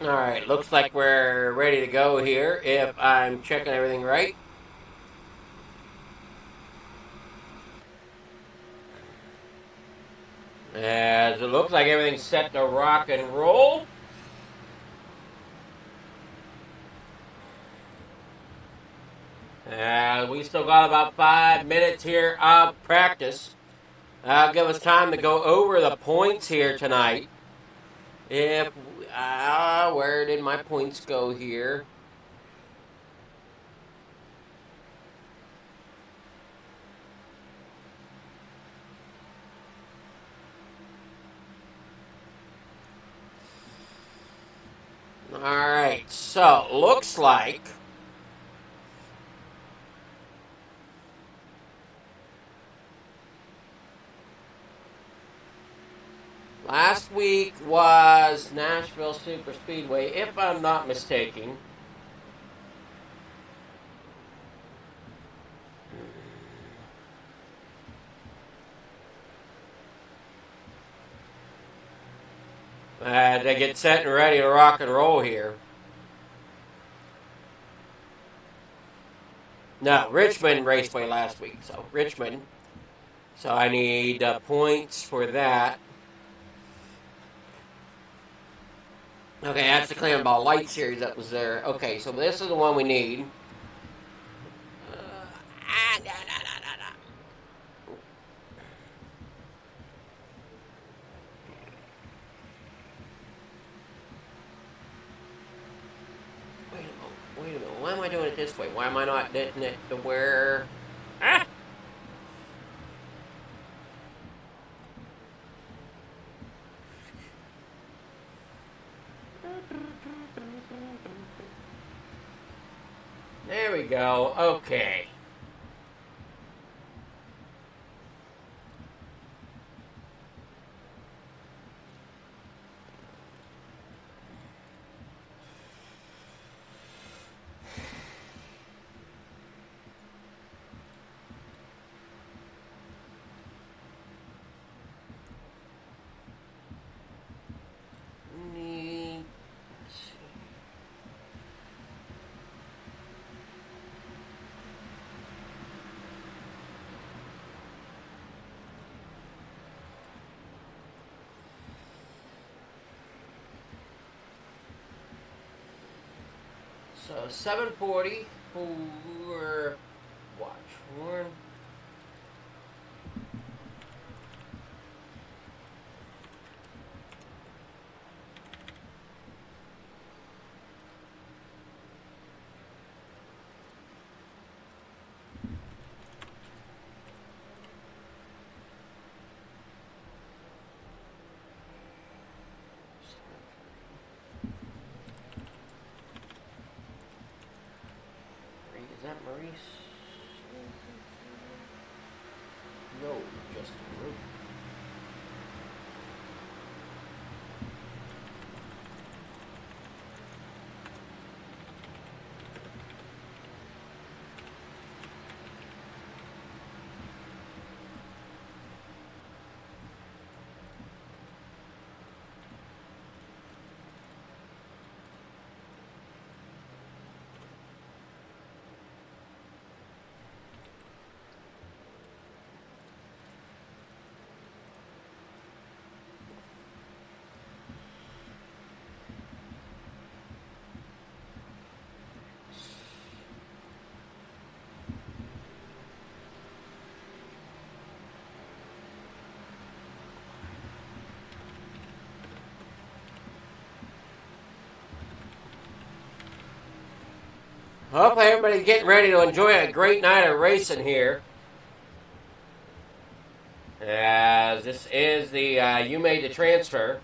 All right, looks like we're ready to go here, if I'm checking everything right. As it looks like everything's set to rock and roll. We still got about 5 minutes here of practice. Give us time to go over the points here tonight. If where did my points go here? All right, so looks like last week was Nashville Super Speedway, if I'm not mistaken. They get set and ready to rock and roll here. No, Richmond Raceway last week, so Richmond. So I need points for that. Okay, that's the Cannonball Light Series that was there. Okay, so this is the one we need. Wait a minute. Why am I doing it this way? Why am I not getting it to where... Ah! There we go. Okay. So 740 for watch horn. Is that Maurice? No, just Maurice. Hopefully everybody's getting ready to enjoy a great night of racing here. As this is the You Made the Transfer.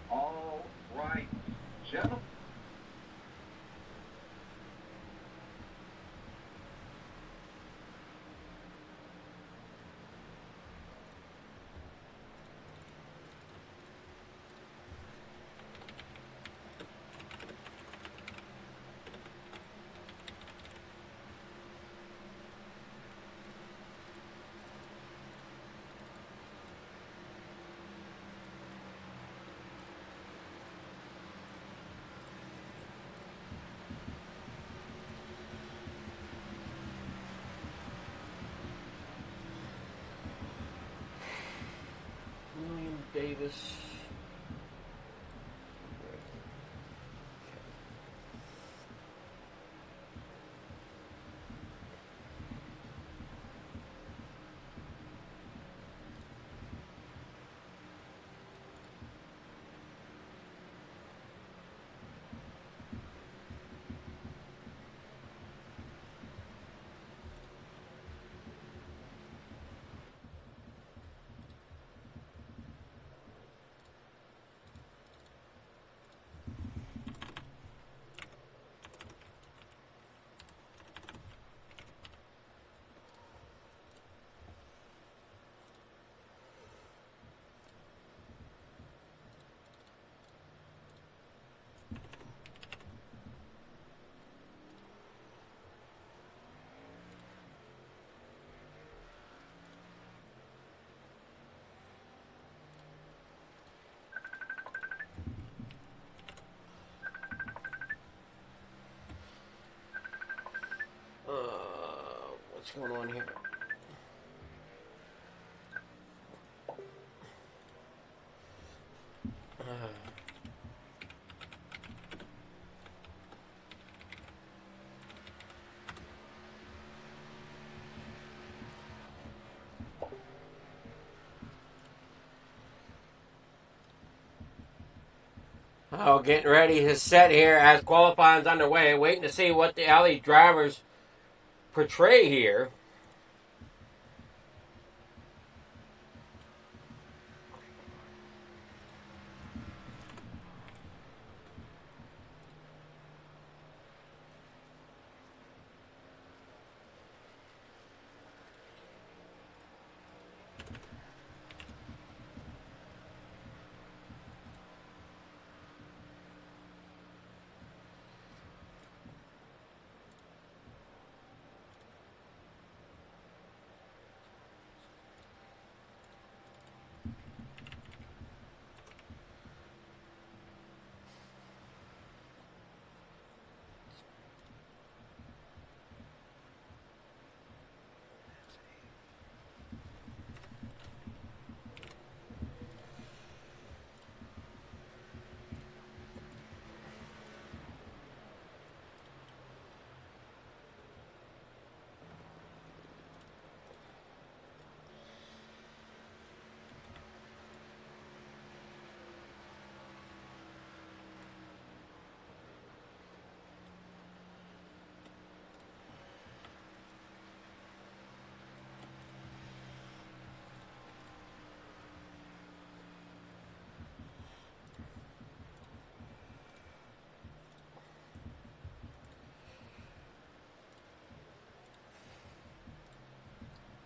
All right, gentlemen. William Davis. What's going on here? Oh, getting ready to set here as qualifying's underway. Waiting to see what the alley drivers portray here.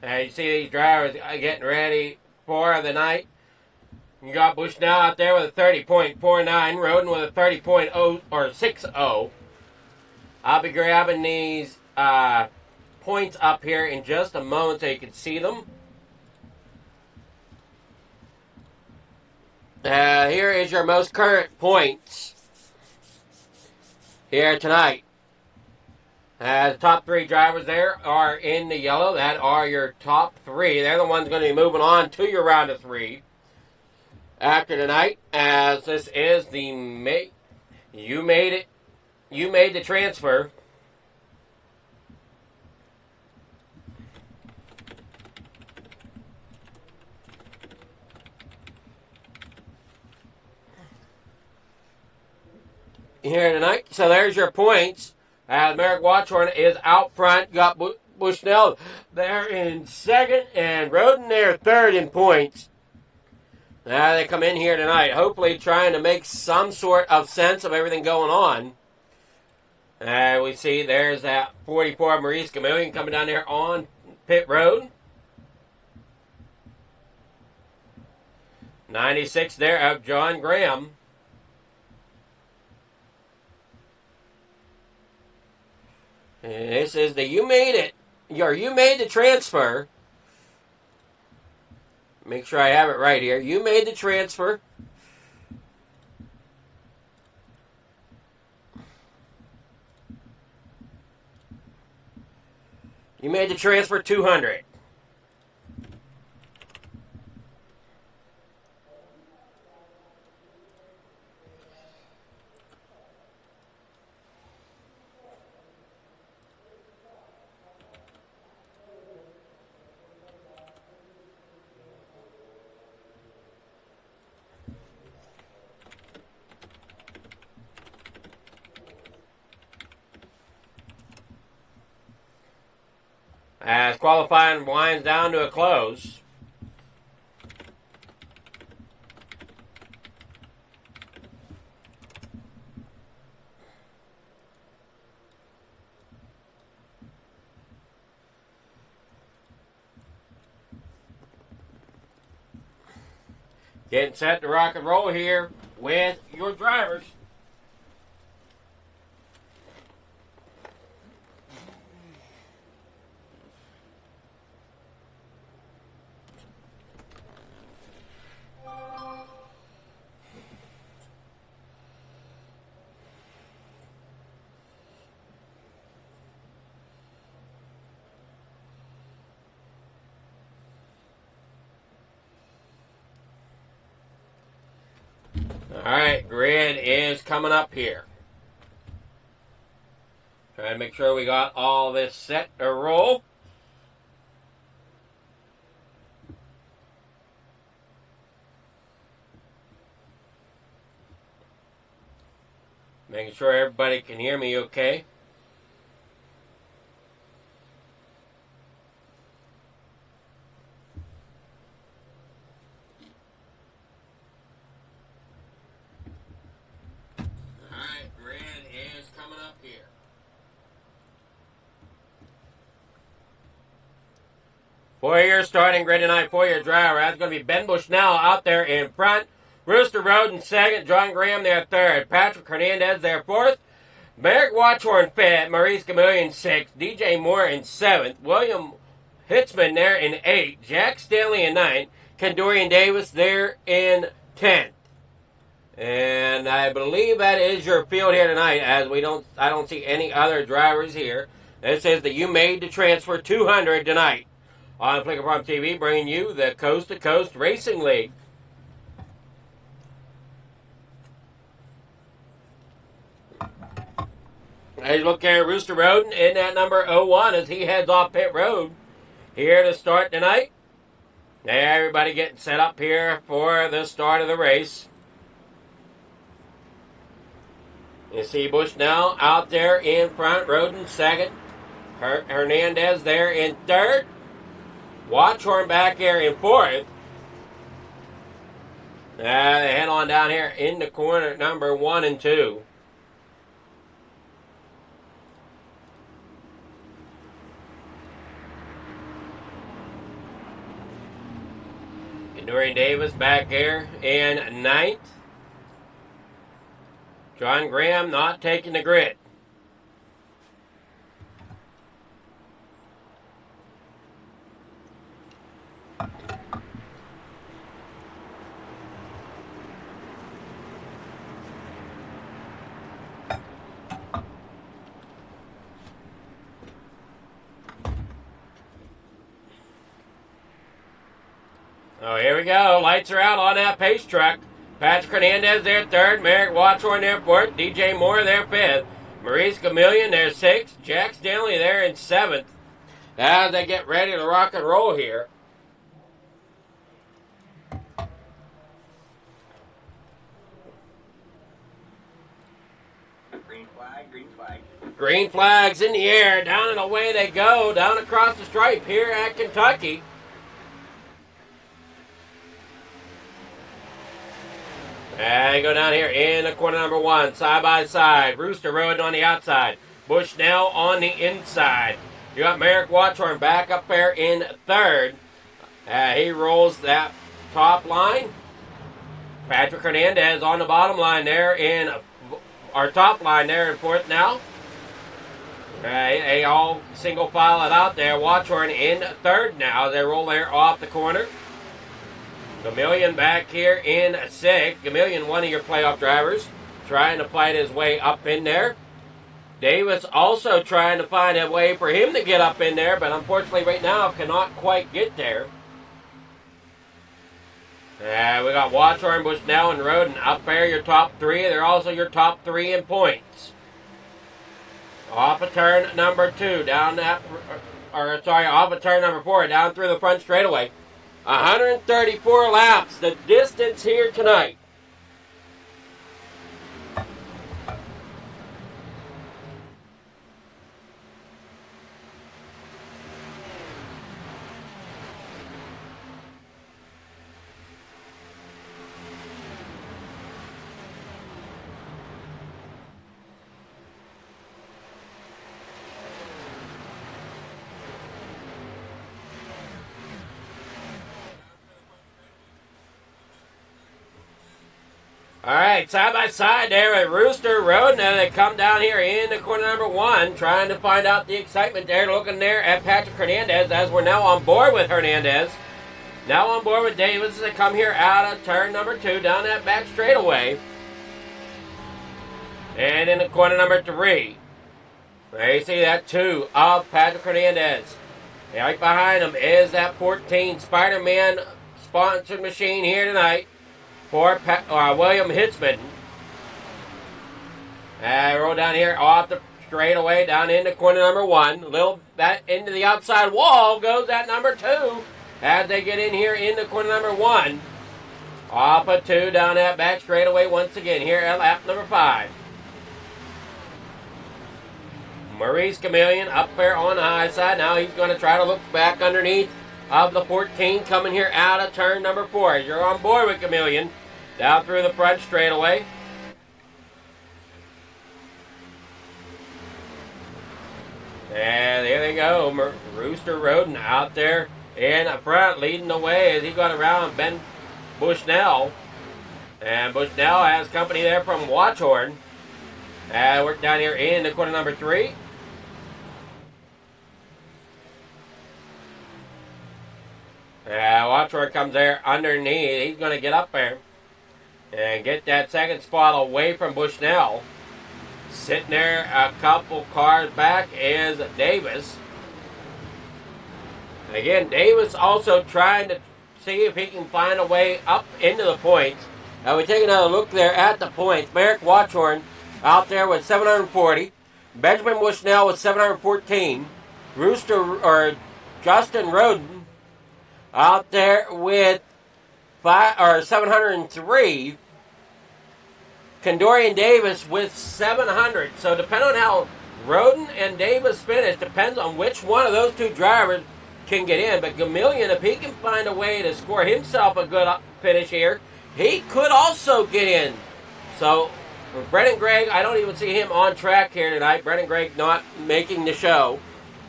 You see these drivers getting ready for the night. You got Bushnell out there with a 30.49, Roden with a 30.0 or 6.0. I'll be grabbing these points up here in just a moment so you can see them. Here is your most current points here tonight. The top 3 drivers there are in the yellow. That are your top 3. They're the ones going to be moving on to your round of 3 after tonight. As this is the you made it. You made the transfer. Here tonight. So there's your points. Merrick Watchorn is out front. Got Bushnell there in second, and Roden there third in points. Now they come in here tonight, hopefully trying to make some sort of sense of everything going on. We see there's that 44 Maurice Chameleon coming down there on pit road. 96 there of John Graham. And this is the you made it. You made the transfer. Make sure I have it right here. You made the transfer. You made the transfer 200. As qualifying winds down to a close. Getting set to rock and roll here with your drivers. Alright, grid is coming up here. Trying to make sure we got all this set to roll. Making sure everybody can hear me okay. For your starting grid tonight, for your driver, that's going to be Ben Bushnell out there in front. Rooster Road in second. John Graham there third. Patrick Hernandez there fourth. Merrick Watchorn fifth. Maurice Chameleon sixth. DJ Moore in seventh. William Hitzman there in eighth. Jack Stanley in ninth. Kendorian Davis there in 10th. And I believe that is your field here tonight, as I don't see any other drivers here. It says that you made the transfer 200 tonight on Flicker Farm TV, bringing you the Coast to Coast Racing League. As you look here at Rooster Road in that number 01 as he heads off pit road here to start tonight. Everybody getting set up here for the start of the race. You see Bushnell out there in front, Roden second. Hernandez there in third. Watchorn back here in fourth. They head on down here in the corner number 1 and 2. Kendorian Davis back here in ninth. John Graham not taking the grid. Oh, here we go. Lights are out on that pace truck. Patrick Hernandez there third. Merrick Watchorn there fourth. DJ Moore there fifth. Maurice Chameleon there sixth. Jack Stanley there in seventh. As they get ready to rock and roll here. Green flag, green flag. Green flags in the air. Down and away they go. Down across the stripe here at Kentucky. And they go down here in the corner number one, side by side. Rooster Road on the outside. Bushnell on the inside. You got Merrick Watchorn back up there in third. He rolls that top line. Patrick Hernandez on the bottom line there in our top line there in fourth now. They all single file it out there. Watchorn in third now. They roll there off the corner. Chameleon back here in sixth. Chameleon, one of your playoff drivers, trying to fight his way up in there. Davis also trying to find a way for him to get up in there, but unfortunately right now cannot quite get there. We got Watchorn, Bushnell, and Roden up there, your top three. They're also your top three in points. Off of turn number two, off of turn number four, down through the front straightaway. 134 laps, the distance here tonight. All right, side by side there at Rooster Road. Now they come down here in the corner number one, trying to find out the excitement there. Looking there at Patrick Hernandez as we're now on board with Hernandez. Now on board with Davis as they come here out of turn number two, down that back straightaway. And in the corner number three, there you see that two of Patrick Hernandez. And right behind him is that 14 Spider-Man sponsored machine here tonight for William Hitzman. Roll down here off the straightaway down into corner number one. A little that into the outside wall goes that number two as they get in here into corner number one. Off of two down that back straightaway once again here at lap number 5. Maurice Chameleon up there on the high side. Now he's going to try to look back underneath of the 14 coming here out of turn number 4. You're on board with Chameleon. Down through the front straightaway. And there they go. Rooster Roden out there in the front leading the way as he got around Ben Bushnell. And Bushnell has company there from Watchorn. We're down here in the corner number 3. Watchorn comes there underneath. He's going to get up there and get that second spot away from Bushnell. Sitting there a couple cars back is Davis. And again, Davis also trying to see if he can find a way up into the points. Now we take another look there at the points. Merrick Watchorn out there with 740. Benjamin Bushnell with 714. Justin Roden out there with 703. Condorian Davis with 700. So depending on how Roden and Davis finish, depends on which one of those two drivers can get in. But Chameleon, if he can find a way to score himself a good finish here, he could also get in. So for Brennan Gregg, I don't even see him on track here tonight. Brennan Gregg not making the show.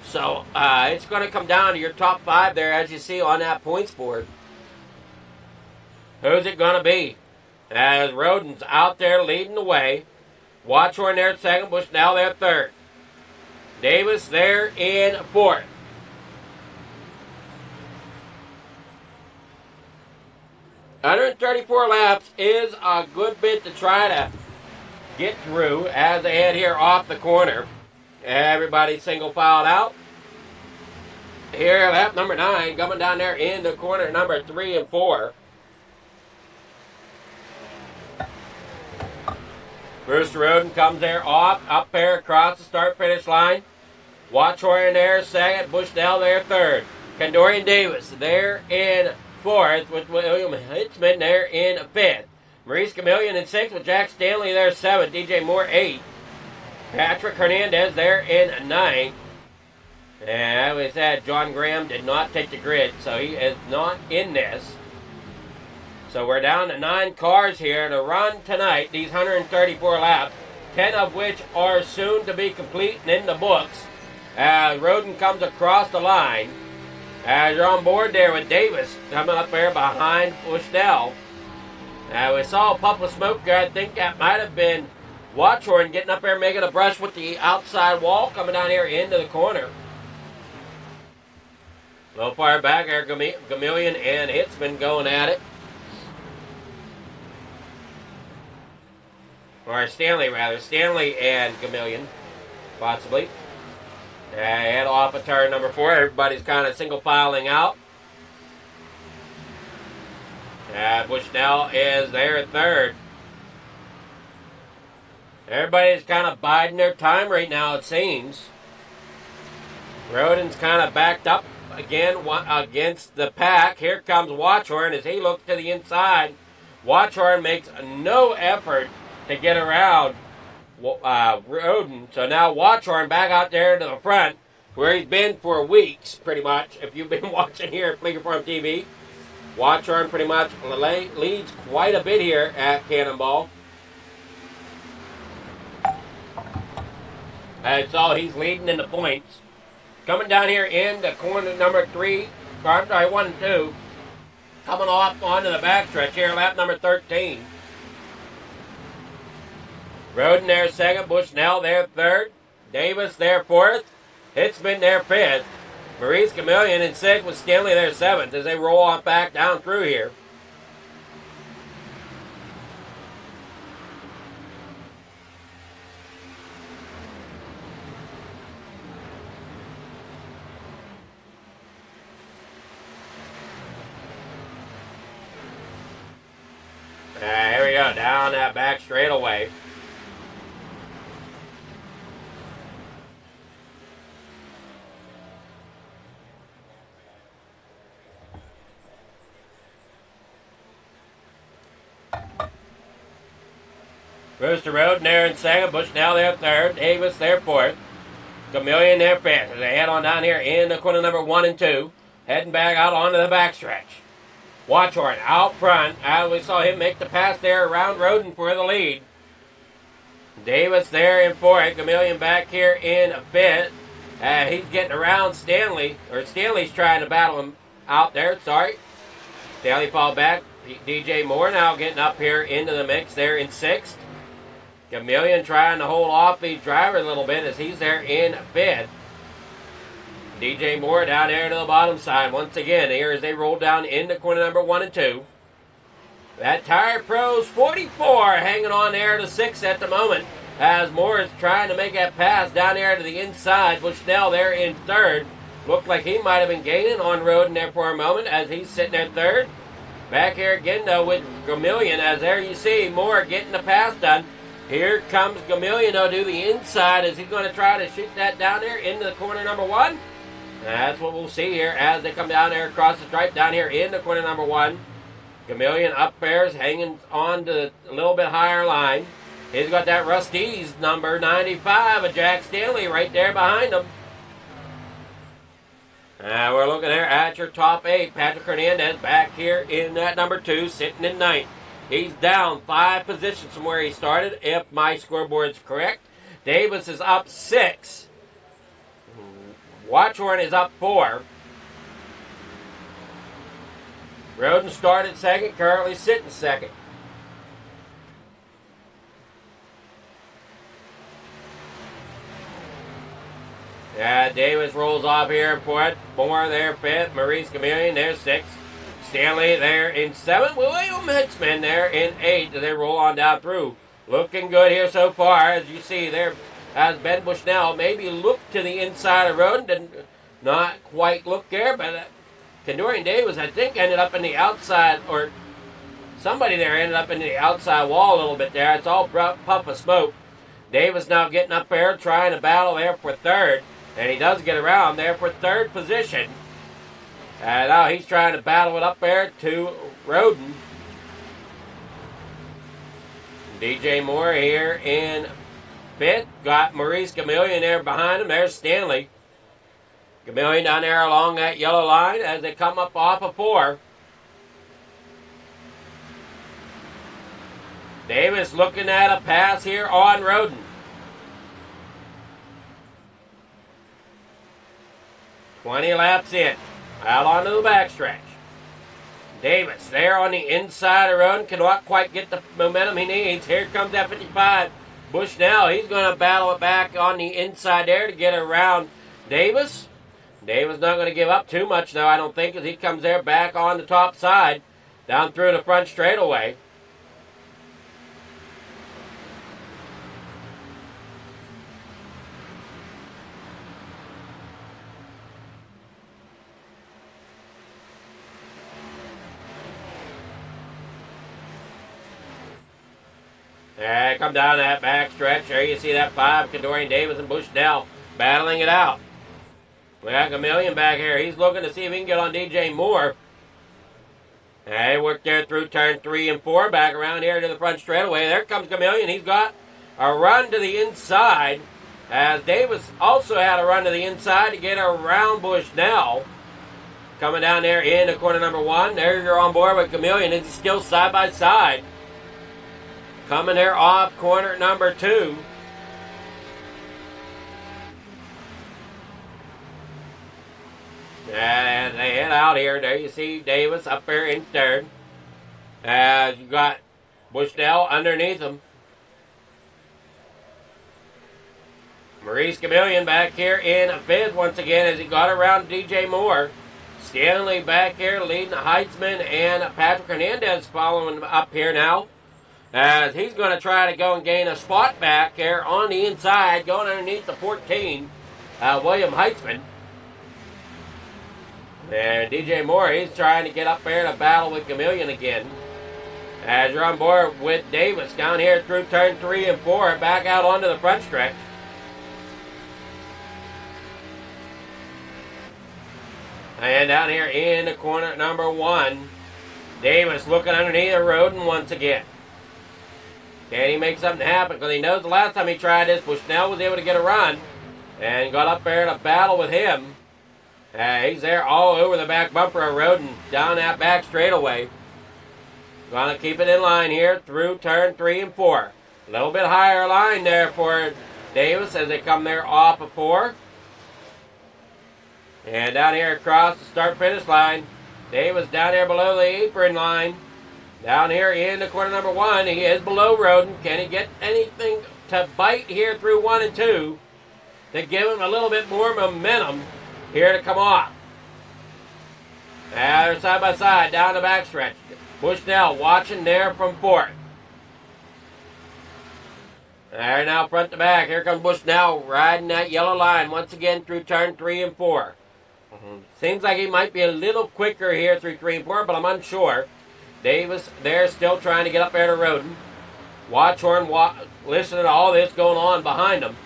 So it's going to come down to your top 5 there, as you see on that points board. Who's it going to be? As Roden's out there leading the way. Watchorn there at second. Bushnell there third. Davis there in fourth. $134 laps is a good bit to try to get through as they head here off the corner. Everybody single filed out. here, lap number 9, coming down there in the corner number 3 and 4. Bruce Roden comes there off, up there across the start-finish line. Watchorn there second, Bushnell there third. Condorian Davis there in fourth with William Hitzman there in fifth. Maurice Chameleon in sixth with Jack Stanley there seventh. DJ Moore eighth. Patrick Hernandez there in ninth. And as we said, John Graham did not take the grid, so he is not in this. So we're down to 9 cars here to run tonight, these 134 laps, 10 of which are soon to be complete and in the books. As Roden comes across the line, as you're on board there with Davis coming up there behind Bushnell. We saw a puff of smoke there. I think that might have been Watchorn getting up there making a brush with the outside wall coming down here into the corner. A little far back there, Chameleon and Hitzman going at it. Or Stanley, rather. Stanley and Chameleon, possibly. Head off of turn number 4. Everybody's kind of single filing out. Bushnell is there at third. Everybody's kind of biding their time right now, it seems. Roden's kind of backed up again against the pack. Here comes Watchorn as he looks to the inside. Watchorn makes no effort to get around Roden. So now Watchorn back out there to the front where he's been for weeks, pretty much. If you've been watching here at Fleeger Farm TV, Watchorn pretty much leads quite a bit here at Cannonball. And so he's leading in the points. Coming down here in the corner number 3, I'm sorry, 1 and 2. Coming off onto the backstretch here, lap number 13. Roden there second, Bushnell there third, Davis there fourth, Hitzman there fifth, Maurice Chameleon in sixth with Stanley there seventh as they roll on back down through here. Here we go, down that back straightaway. Brewster Roden there in second, Bushnell there third, Davis there fourth, Chameleon there fifth. As they head on down here in the corner number 1 and 2, heading back out onto the backstretch. Watchorn out front. We saw him make the pass there around Roden for the lead. Davis there in fourth, Chameleon back here in fifth. He's getting around Stanley, or Stanley's trying to battle him out there, sorry. Stanley fall back. DJ Moore now getting up here into the mix there in sixth. Chameleon trying to hold off the driver a little bit as he's there in fifth. DJ Moore down there to the bottom side once again here as they roll down into corner number 1 and 2. That Tire Pros 44 hanging on there to 6 at the moment as Moore is trying to make that pass down there to the inside. Bushnell there in third. Looked like he might have been gaining on Roden there for a moment as he's sitting there third. Back here again though with Chameleon as there you see Moore getting the pass done. Here comes Chameleon though to the inside as he's going to try to shoot that down there into the corner number 1. That's what we'll see here as they come down there across the stripe down here in the corner number 1. Chameleon up there is hanging on to a little bit higher line. He's got that Rusty's number 95 of Jack Stanley right there behind him. We're looking there at your top 8. Patrick Hernandez back here in that number 2, sitting in 9th. He's down 5 positions from where he started, if my scoreboard's correct. Davis is up 6. Watchorn is up 4. Roden started second, currently sitting second. Davis rolls off here in fourth. Moore there fifth. Maurice Chameleon there sixth. Stanley there in seventh. William Hitzman there in eighth. They roll on down through. Looking good here so far. As you see there, as Ben Bushnell maybe looked to the inside of Roden. not quite look there, but Kendorian Davis, I think, ended up in the outside, or somebody there ended up in the outside wall a little bit there. It's all puff of smoke. Davis now getting up there, trying to battle there for third, and he does get around there for third position. And now he's trying to battle it up there to Roden. DJ Moore here in fifth. Got Maurice Gamillion there behind him. There's Stanley. Gamillion down there along that yellow line as they come up off of 4. Davis looking at a pass here on Roden. "20 laps in. Out onto the backstretch. Davis there on the inside of Roden. Cannot quite get the momentum he needs. Here comes that 55. Bushnell, he's going to battle it back on the inside there to get around Davis. Davis not going to give up too much, though, I don't think, as he comes there back on the top side, down through the front straightaway. There, come down that back stretch. There you see that 5, Kendorian Davis and Bushnell battling it out. We got Gamillion back here. He's looking to see if he can get on DJ Moore. They work there through turn 3 and 4. Back around here to the front straightaway. There comes Gamillion. He's got a run to the inside, as Davis also had a run to the inside to get around Bushnell. Coming down there into corner number 1. There you're on board with Gamillion. It's still side by side. Coming there off corner number 2. And they head out here. There you see Davis up there in third. As you got Bushnell underneath him. Maurice Gamillion back here in fifth once again as he got around DJ Moore. Stanley back here leading Heitzman, and Patrick Hernandez following up here now, as he's going to try to go and gain a spot back here on the inside, going underneath the 14, William Heitzman. And DJ Moore, he's trying to get up there to battle with Gamillion again. As you're on board with Davis down here through turn 3 and 4, back out onto the front stretch. And down here in the corner number 1, Davis looking underneath the Roden once again. Can he make something happen? Because he knows the last time he tried this, Bushnell was able to get a run and got up there to battle with him. He's there all over the back bumper of Roden down that back straightaway. Gonna keep it in line here through turn 3 and 4. A little bit higher line there for Davis as they come there off of 4. And down here across the start-finish line, Davis down there below the apron line. Down here in the corner number 1, he is below Roden. Can he get anything to bite here through 1 and 2 to give him a little bit more momentum here to come off? They're side by side down the backstretch. Bushnell watching there from 4th. They're now front to back. Here comes Bushnell riding that yellow line once again through turn 3 and 4. Seems like he might be a little quicker here through 3 and 4, but I'm unsure. Davis there still trying to get up there to Roden. Watchhorn listening to all this going on behind him.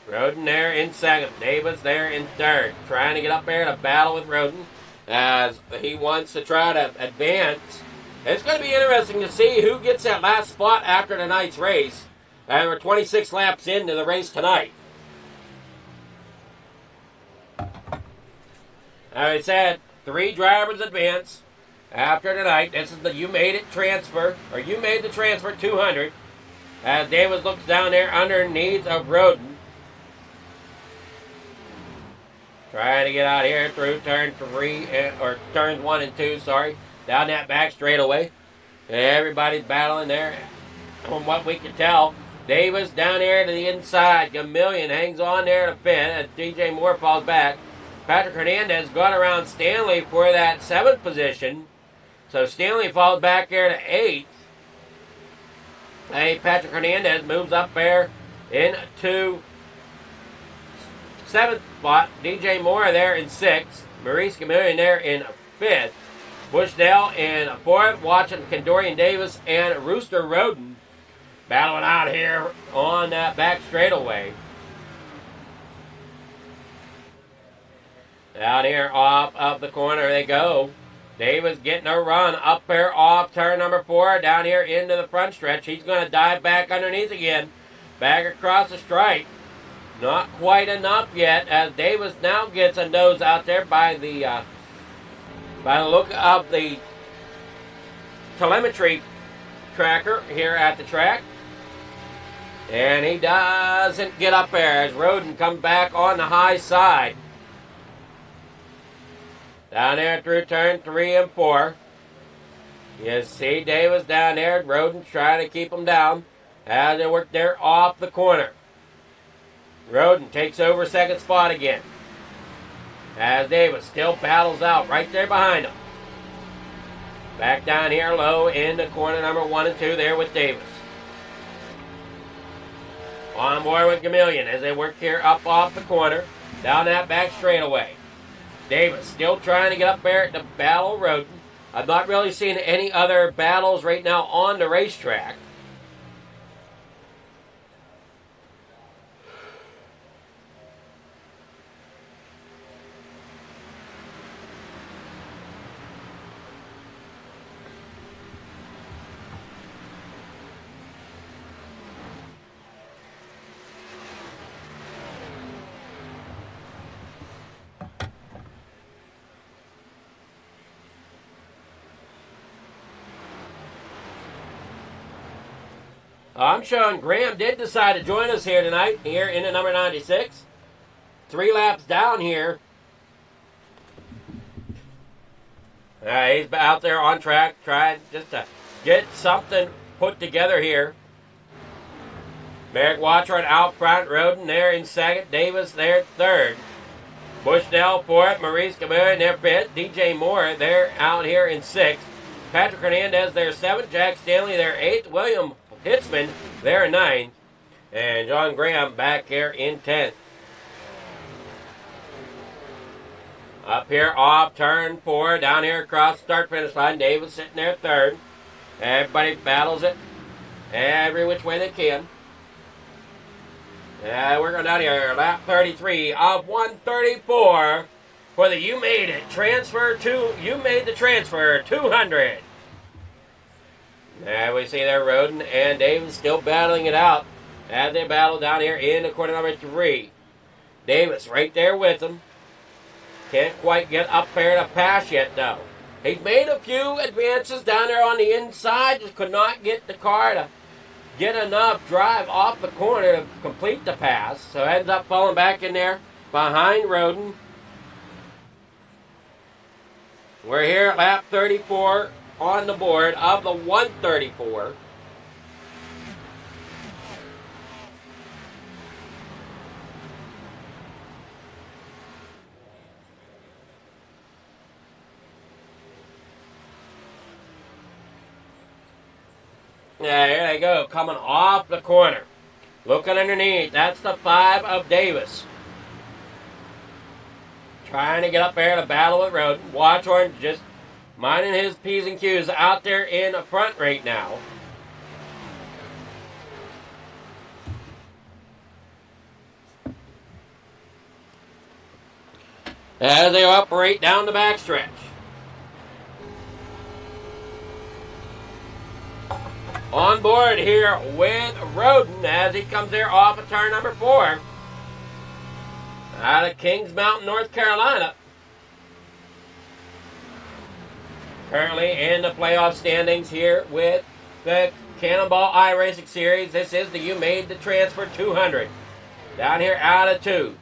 Roden there in 2nd. Davis there in 3rd. Trying to get up there to battle with Roden as he wants to try to advance. It's going to be interesting to see who gets that last spot after tonight's race. And we're 26 laps into the race tonight. I said 3 drivers advance after tonight. This is the You Made It transfer, or You Made the Transfer 200. As Davis looks down there underneath of Roden. Trying to get out here through turn 3, or turns 1 and 2, sorry. Down that back straightaway. Everybody's battling there. From what we can tell, Davis down there to the inside. Gamillion hangs on there to 5th as DJ Moore falls back. Patrick Hernandez got around Stanley for that 7th position. So Stanley falls back there to 8th. Hey, Patrick Hernandez moves up there into 7th spot. DJ Moore there in 6th. Maurice Chameleon there in 5th. Bushnell in 4th. Watching Kendorian Davis and Rooster Roden battling out here on that back straightaway. Down here off of the corner they go. Davis getting a run up there off turn number 4. Down here into the front stretch. He's going to dive back underneath again. Back across the stripe. Not quite enough yet, as Davis now gets a nose out there by the look of the telemetry tracker here at the track. And he doesn't get up there as Roden comes back on the high side. Down there through turn 3 and 4. You see Davis down there. Roden trying to keep him down as they work there off the corner. Roden takes over 2nd spot again, as Davis still battles out right there behind him. Back down here low in the corner number 1 and 2 there with Davis. On board with Chameleon as they work here up off the corner, down that back straightaway. Davis still trying to get up there to battle Roden. I'm not really seeing any other battles right now on the racetrack. I'm showing Graham did decide to join us here tonight, here in the number 96. 3 laps down here. He's out there on track, trying just to get something put together here. Merrick Watchorn out front, Roden there in 2nd, Davis there 3rd. Bushnell 4th, Maurice Chameleon there 5th, DJ Moore there out here in 6th. Patrick Hernandez there 7th, Jack Stanley there 8th, William Hitzman there in 9th, and John Graham back here in 10th. Up here off turn 4, down here across the start finish line, Davis sitting there 3rd. Everybody battles it every which way they can. We're going down here, lap 33 of 134 for the You Made the Transfer 200. There we see there Roden and Davis still battling it out as they battle down here in the corner number 3. Davis right there with them. Can't quite get up there to pass yet though. He's made a few advances down there on the inside, just could not get the car to get enough drive off the corner to complete the pass. So ends up falling back in there behind Roden. We're here at lap 34 on the board of the 134. Yeah, here they go, coming off the corner. Looking underneath, that's the 5 of Davis. Trying to get up there to battle with Roden. Watchorn just minding his P's and Q's out there in the front right now. As they operate down the backstretch. On board here with Roden as he comes there off of turn number 4. Out of Kings Mountain, North Carolina. Currently in the playoff standings here with the Cannonball iRacing Series. This is the You Made the Transfer 200. Down here out of 2.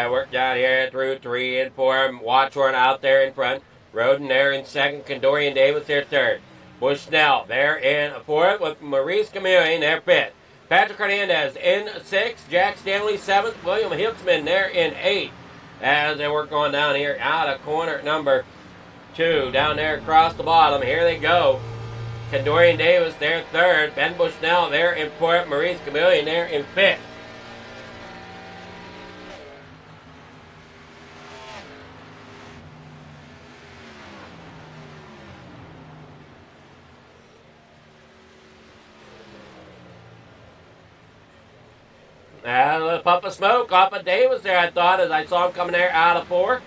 Work down here through 3 and 4. Watchorn out there in front. Roden there in 2nd. Kendorian Davis there 3rd. Bushnell there in 4th with Maurice Chameleon there 5th. Patrick Hernandez in 6th. Jack Stanley 7th. William Hitzman there in 8th. As they work on down here out of corner number 2. Down there across the bottom. Here they go. Kendorian Davis there third. Ben Bushnell there in fourth. Maurice Chameleon there in fifth. And a little puff of smoke off of Davis there, I thought, as I saw him coming there out of four.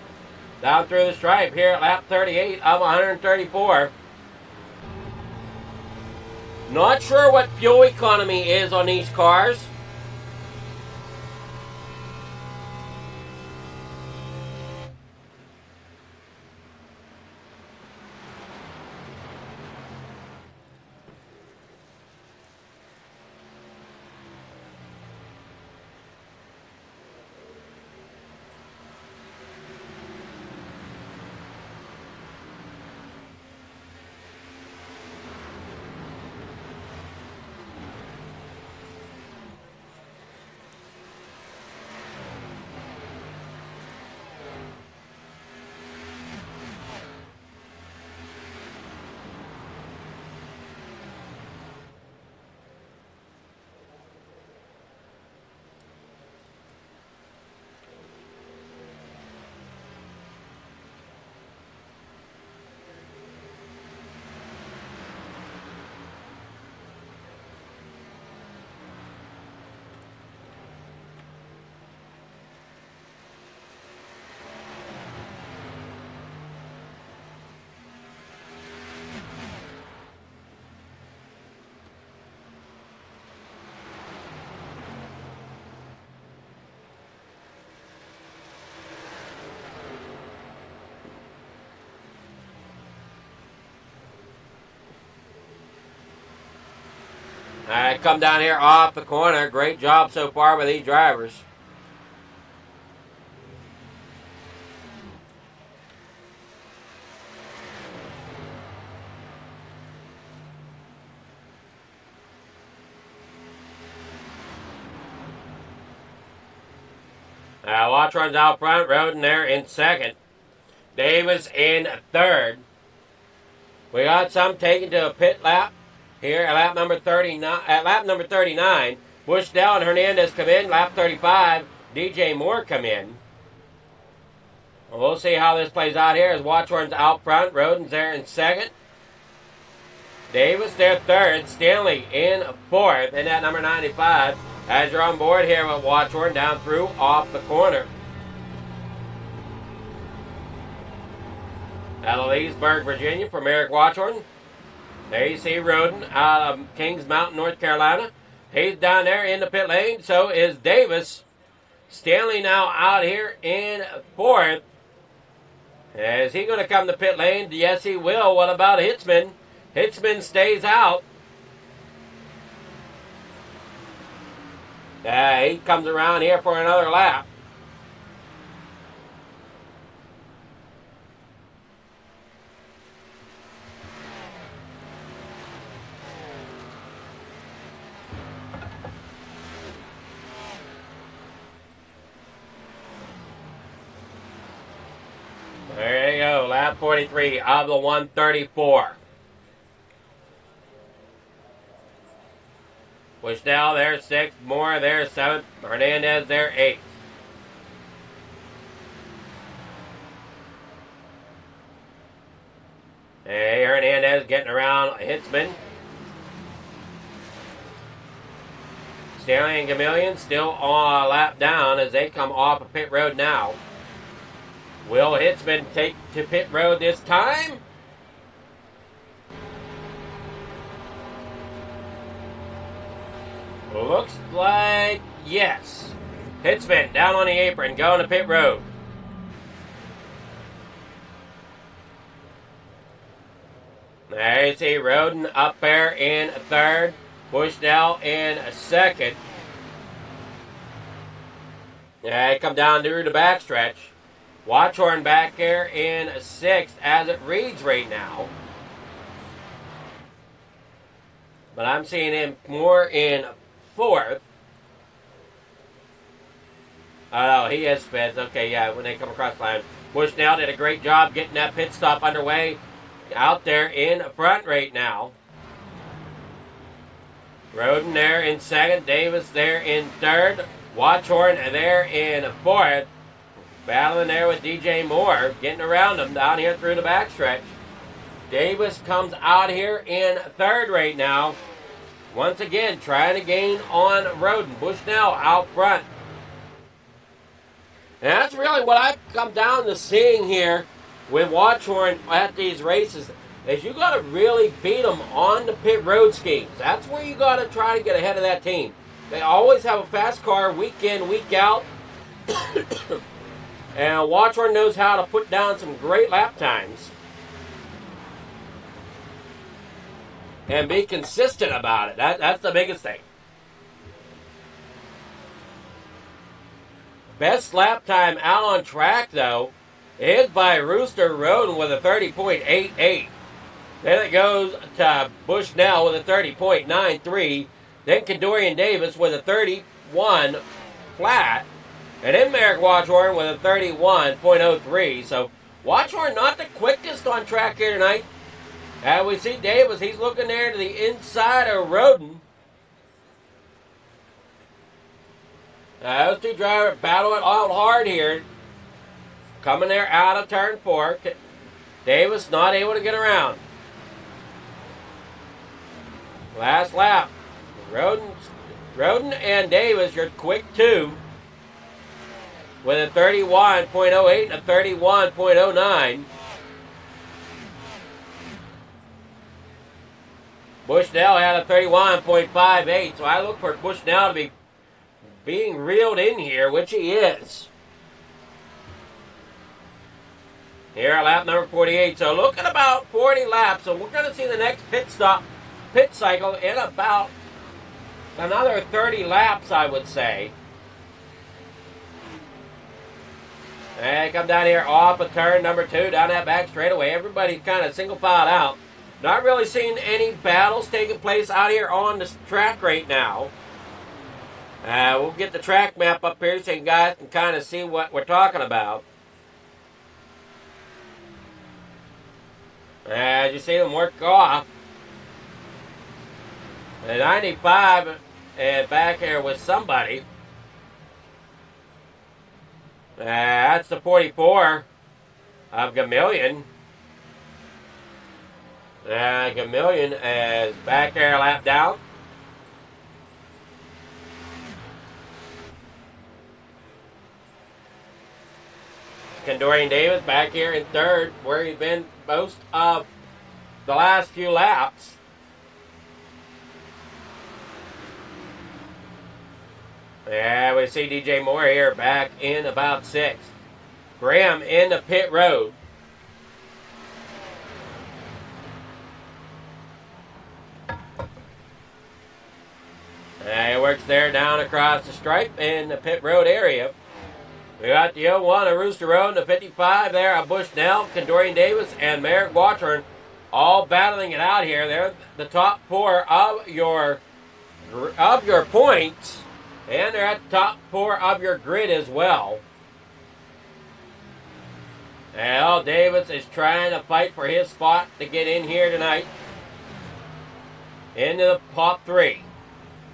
Down through the stripe here at lap 38 of 134. Not sure what fuel economy is on these cars. All right, come down here off the corner. Great job so far with these drivers. Watch runs out front. Roden there in second. Davis in third. We got some taken to a pit lap here at lap number 39. At lap number 39, Bushnell and Hernandez come in. Lap 35, DJ Moore come in. And we'll see how this plays out here as Watchorn's out front. Roden's there in second. Davis there third. Stanley in fourth. And at number 95, as you're on board here with Watchorn down through off the corner. Out of Leesburg, Virginia, from Eric Watchorn. There you see Roden out of Kings Mountain, North Carolina. He's down there in the pit lane. So is Davis. Stanley now out here in fourth. Is he going to come to pit lane? Yes, he will. What about Hitzman? Hitzman stays out. He comes around here for another lap. There you go, lap 43 of the 134. Bushnell there 6th, Moore there 7th, Hernandez there 8th. Hey, Hernandez getting around Hitzman. Stanley and Chameleon still on a lap down as they come off of pit road now. Will Hitzman take to pit road this time? Looks like yes. Hitzman down on the apron, going to pit road. There you see Roden up there in third. Bushnell in second. Yeah, come down through the backstretch. Watchorn back there in sixth as it reads right now. But I'm seeing him more in fourth. Oh, no, he is fifth. Okay, yeah, when they come across the line. Bushnell did a great job getting that pit stop underway out there in front right now. Roden there in second. Davis there in third. Watchhorn there in fourth. Battling there with DJ Moore. Getting around him down here through the backstretch. Davis comes out here in third right now. Once again, trying to gain on Roden. Bushnell out front. And that's really what I've come down to seeing here with Watchhorn at these races, is you got to really beat them on the pit road schemes. That's where you got to try to get ahead of that team. They always have a fast car week in, week out. And Watchhorn knows how to put down some great lap times. And be consistent about it. That's the biggest thing. Best lap time out on track, though, is by Rooster Roden with a 30.88. Then it goes to Bushnell with a 30.93. Then Kadorian Davis with a 31 flat. And then Merrick Watchhorn with a 31.03. So Watchhorn not the quickest on track here tonight. And we see Davis, he's looking there to the inside of Roden. Those two drivers battling out hard here. Coming there out of turn 4. Davis not able to get around. Last lap. Roden and Davis, your quick two. With a 31.08 and a 31.09. Bushnell had a 31.58, so I look for Bushnell to be being reeled in here, which he is. Here at lap number 48. So look at about 40 laps. So we're going to see the next pit cycle in about another 30 laps, I would say. And come down here off of turn number 2, down that back straightaway. Everybody's kind of single filed out. Not really seeing any battles taking place out here on the track right now. We'll get the track map up here so you guys can kind of see what we're talking about. As you see them work off. The 95 and back here with somebody. That's the 44 of Gamillion. Gamillion is back there a lap down. Dorian Davis back here in third, where he's been most of the last few laps. Yeah, we see DJ Moore here back in about 6. Graham in the pit road. He works there down across the stripe in the pit road area. We got the 01 of Rooster Road and the 55 there of Bushnell, Dorian Davis, and Merrick Watchhorn all battling it out here. They're the top 4 of your points, and they're at the top 4 of your grid as well. Well, Davis is trying to fight for his spot to get in here tonight into the top 3.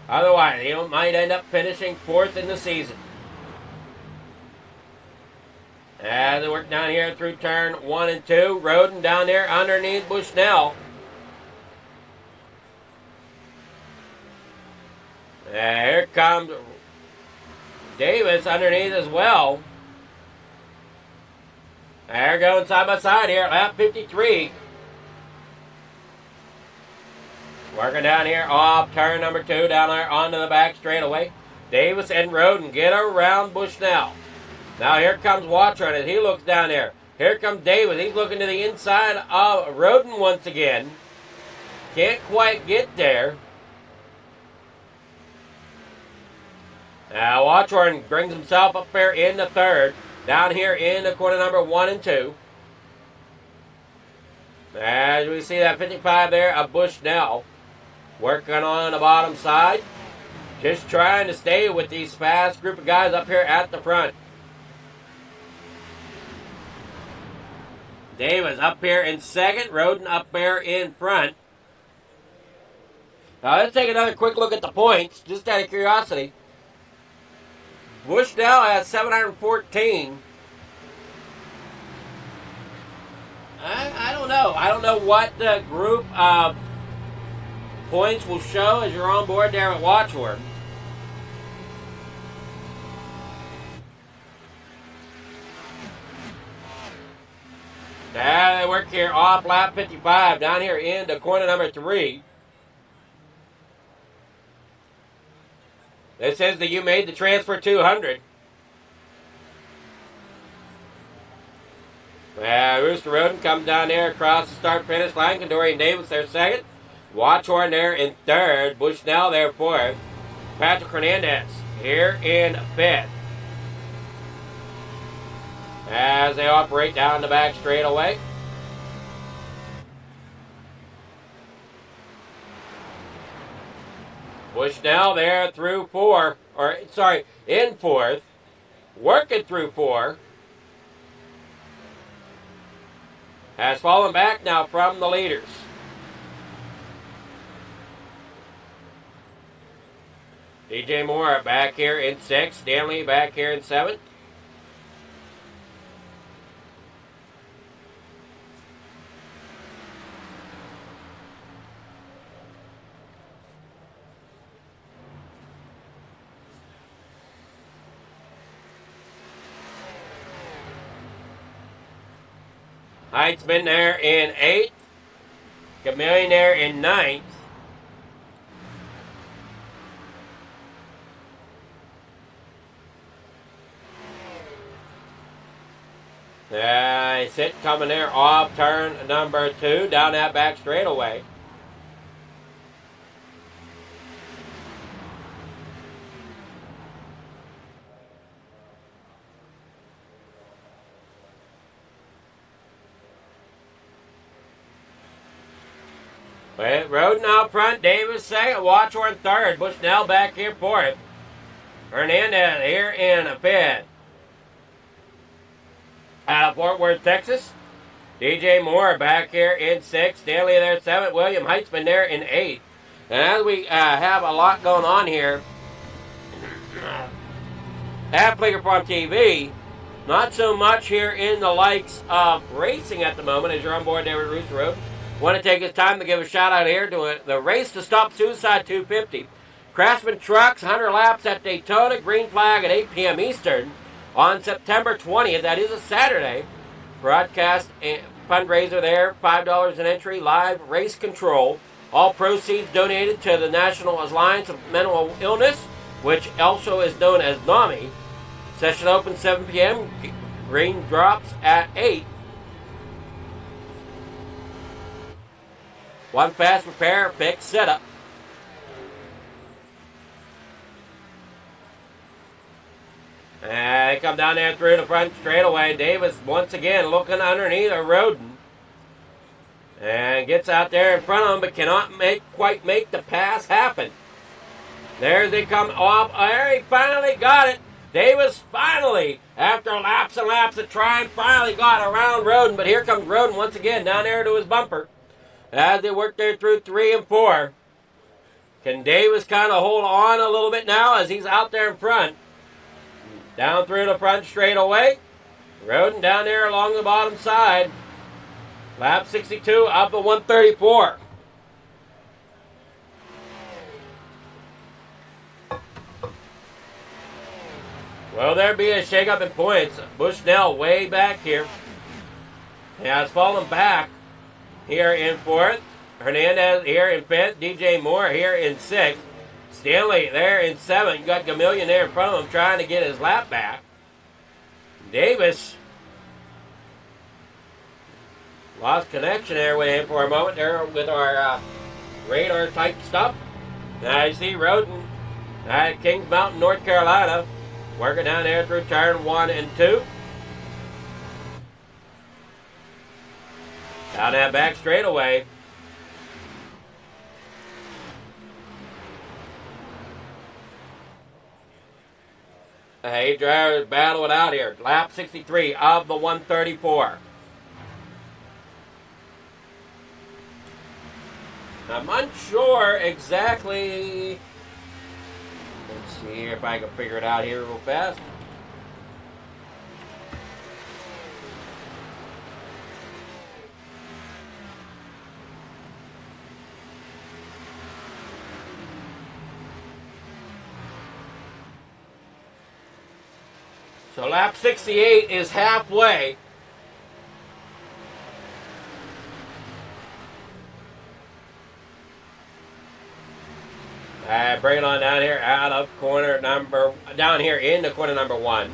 Otherwise, he might end up finishing 4th in the season. As they work down here through turn 1 and 2. Roden down there underneath Bushnell. Here comes Davis underneath as well. They're going side by side here at lap 53. Working down here off turn number 2, down there onto the back straightaway. Davis and Roden get around Bushnell. Now here comes Watchhorn as he looks down there. Here comes Davis. He's looking to the inside of Roden once again. Can't quite get there. Now Watchhorn brings himself up there in the 3rd. Down here in the corner number 1 and 2. As we see that 55 there of Bushnell. Working on the bottom side. Just trying to stay with these fast group of guys up here at the front. Davis up here in 2nd. Roden up there in front. Now let's take another quick look at the points, just out of curiosity. Bushnell has 714. I don't know. I don't know what the group of points will show as you're on board there at Watchword. Now they work here off lap 55 down here into corner number 3. It says that you made the transfer 200. Rooster Roden comes down there across the start-finish line. Condorian Davis there second. Watchhorn there in third. Bushnell there fourth. Patrick Hernandez here in fifth. As they operate down the back straightaway. Bushnell there through in fourth. Working through 4. Has fallen back now from the leaders. DJ Moore back here in 6th. Stanley back here in 7th. Heitzman there in 8th. Chameleon there in 9th. Nice hit coming there off turn number 2 down that back straightaway. Roden out front, Davis second, Watchorn third, Bushnell back here fourth. Hernandez here in fifth. Out of Fort Worth, Texas, DJ Moore back here in 6th, Stanley there 7th, William Heitzman there in 8th. And as we have a lot going on here at Fleeger Farm TV, not so much here in the likes of racing at the moment as you're on board there with Rooster Road. Want to take this time to give a shout out here to the Race to Stop Suicide 250. Craftsman Trucks, 100 laps at Daytona, green flag at 8 p.m. Eastern on September 20th. That is a Saturday. Broadcast and fundraiser there, $5 an entry, live race control. All proceeds donated to the National Alliance of Mental Illness, which also is known as NAMI. Session opens 7 p.m. Green drops at 8. One fast repair, fix, setup. And they come down there through the front straightaway. Davis once again looking underneath a Roden. And gets out there in front of him, but cannot quite make the pass happen. There they come off. There he finally got it. Davis finally, after laps and laps of trying, finally got around Roden. But here comes Roden once again down there to his bumper. As they work there through 3 and 4. Can Davis kind of hold on a little bit now as he's out there in front? Down through the front straightaway. Roden down there along the bottom side. Lap 62 of the 134. Will there be a shakeup in points? Bushnell way back here. Has fallen back here in 4th. Hernandez here in 5th. DJ Moore here in 6th. Stanley there in 7th. You got Gamillion there in front of him trying to get his lap back. Davis lost connection there with him for a moment there with our radar type stuff. Now you see Roden at Kings Mountain, North Carolina, working down there through turn 1 and 2. Down that back straightaway. Hey, drivers battle it out here. Lap 63 of the 134. I'm unsure exactly. Let's see here if I can figure it out here real fast. So lap 68 is halfway. Bring it on down here out of corner number, down here into corner number 1.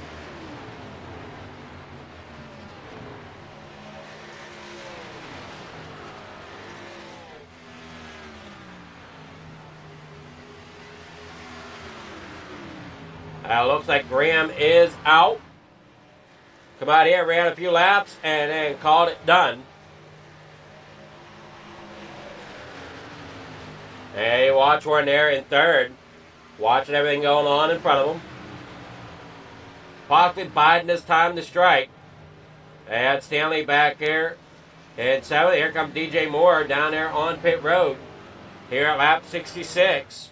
Looks like Graham is out. Come out here, ran a few laps, and then called it done. Hey, Watchorn there in third. Watching everything going on in front of him. Possibly biding his time to strike. And Stanley back here in seventh. Here comes DJ Moore down there on pit road. Here at lap 66.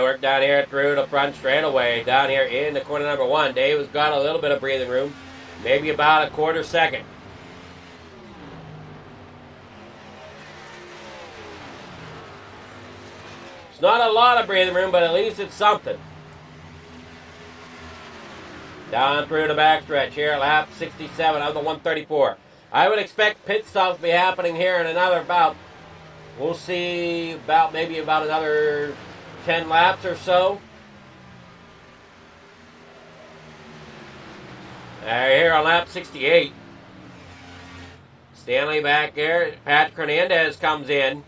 Work down here through the front straightaway. Down here in the corner number 1. Dave has got a little bit of breathing room. Maybe about a quarter second. It's not a lot of breathing room, but at least it's something. Down through the backstretch here at lap 67 of the 134. I would expect pit stops to be happening here in another about, we'll see, maybe about another 10 laps or so. Here on lap 68. Stanley back there. Patrick Hernandez comes in.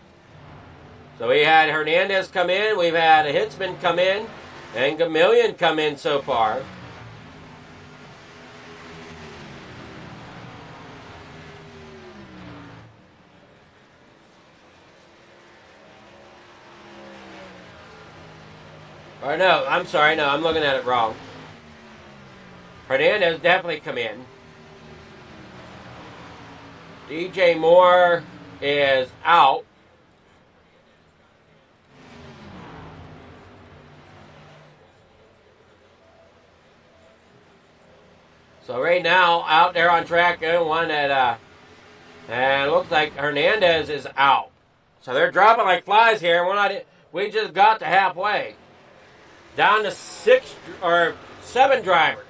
So we had Hernandez come in. We've had a Hitzman come in. And Gamillion come in so far. Or no, I'm sorry. No, I'm looking at it wrong. Hernandez definitely come in. DJ Moore is out. So right now, out there on track, one that, and it looks like Hernandez is out. So they're dropping like flies here. We just got to halfway. Down to 6 or 7 drivers.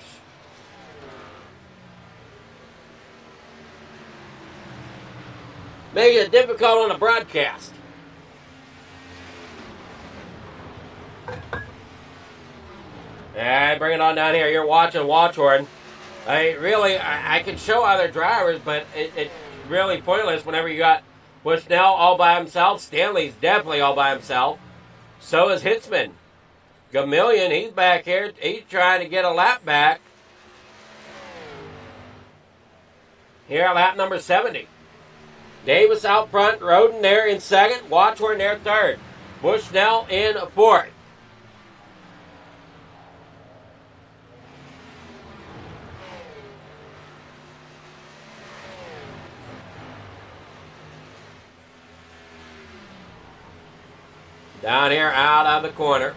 Making it difficult on the broadcast. And bring it on down here. You're watching Watchorn. I can show other drivers, but it's really pointless whenever you got Bushnell all by himself. Stanley's definitely all by himself. So is Hitzman. Gamillion, he's back here. He's trying to get a lap back. Here at lap number 70. Davis out front, Roden there in second, Watchorn there third. Bushnell in fourth. Down here out of the corner.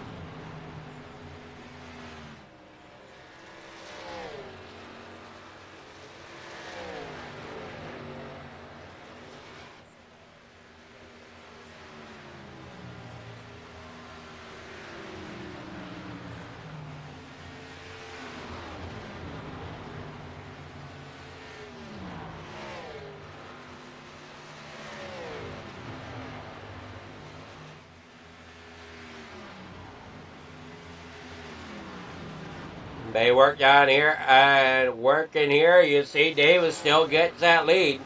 They work down here and working here. You see Davis still gets that lead.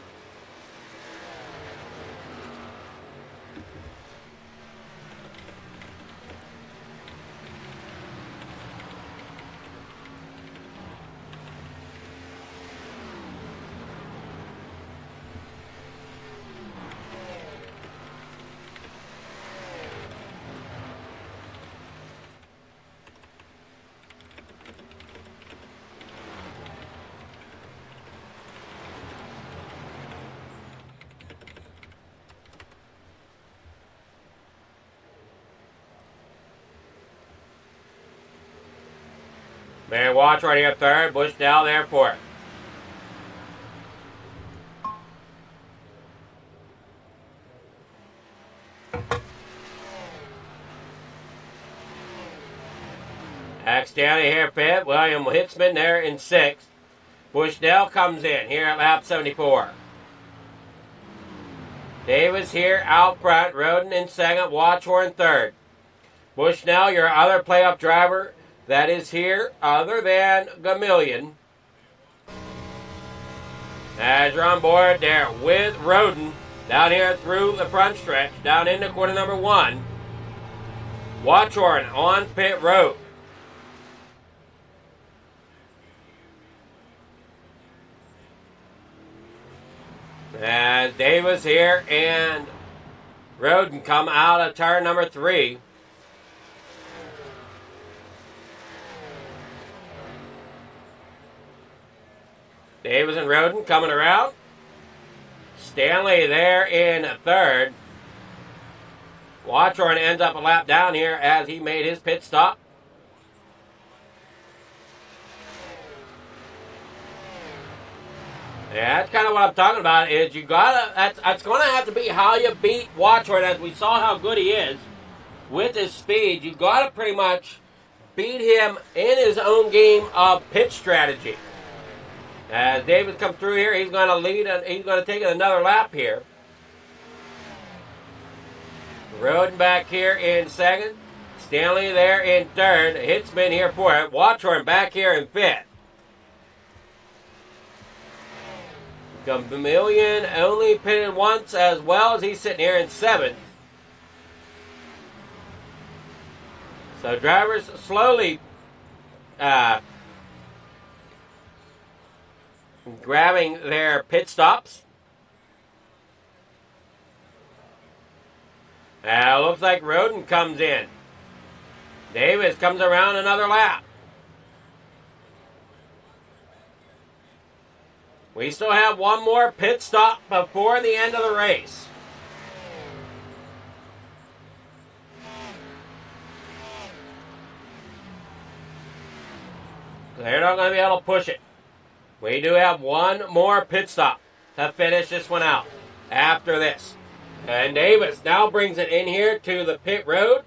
Man, watch right here, third. Bushnell there for it. Max Downey here, fifth. William Hitzman there in sixth. Bushnell comes in here at lap 74. Davis here out front. Roden in second. Watchorn third. Bushnell, your other playoff driver that is here, other than Gamillion. As you're on board there with Roden down here through the front stretch, down into quarter number one. Watchorn on pit road. As Davis here and Roden come out of turn number 3. Davis and Roden coming around. Stanley there in third. Watchorn ends up a lap down here as he made his pit stop. Yeah, that's kind of what I'm talking about. Is you gotta. That's going to have to be how you beat Watchorn, as we saw how good he is with his speed. You got to pretty much beat him in his own game of pit strategy. As Davis comes through here, he's going to lead and he's going to take another lap here. Roden back here in second. Stanley there in third. Hitzman here for it. Watchorn back here in fifth. Gamillion only pitted once as well, as he's sitting here in seventh. So drivers slowly grabbing their pit stops. Looks like Roden comes in. Davis comes around another lap. We still have one more pit stop before the end of the race. They're not going to be able to push it. We do have one more pit stop to finish this one out after this. And Davis now brings it in here to the pit road.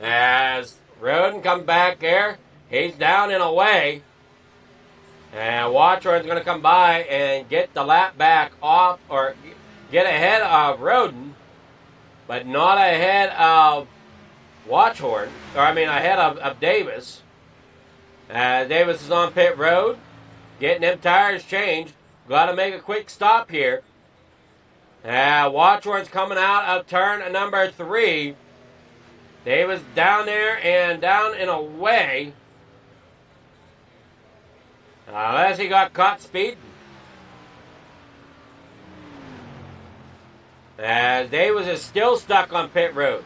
As Roden comes back there, he's down and away. And Watchorn's going to come by and get the lap back off, or get ahead of Roden, but not ahead of Watchorn, or ahead of Davis. Davis is on pit road, getting them tires changed. Got to make a quick stop here. Watchorn's coming out of turn number 3. Davis down there and down and away. Unless he got caught speeding. As Davis is still stuck on pit road.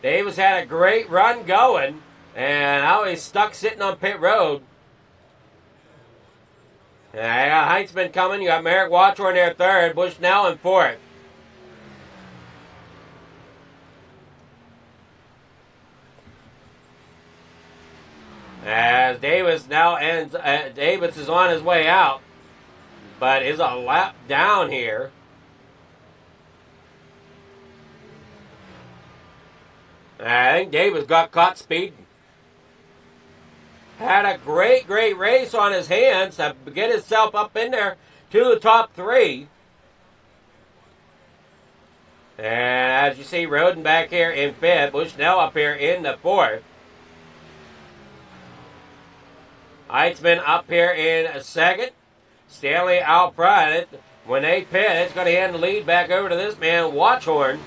Davis had a great run going, and now he's stuck sitting on pit road. You got Heitzman coming. You got Merrick Watchorn there third. Bushnell in fourth. As Davis now ends, Davis is on his way out, but is a lap down here. I think Davis got caught speeding. Had a great race on his hands to get himself up in there to the top 3. And as you see, Roden back here in 5th. Bushnell up here in the 4th. Heitzman up here in 2nd. Stanley out front. When they pit, it's going to hand the lead back over to this man, Watchorn,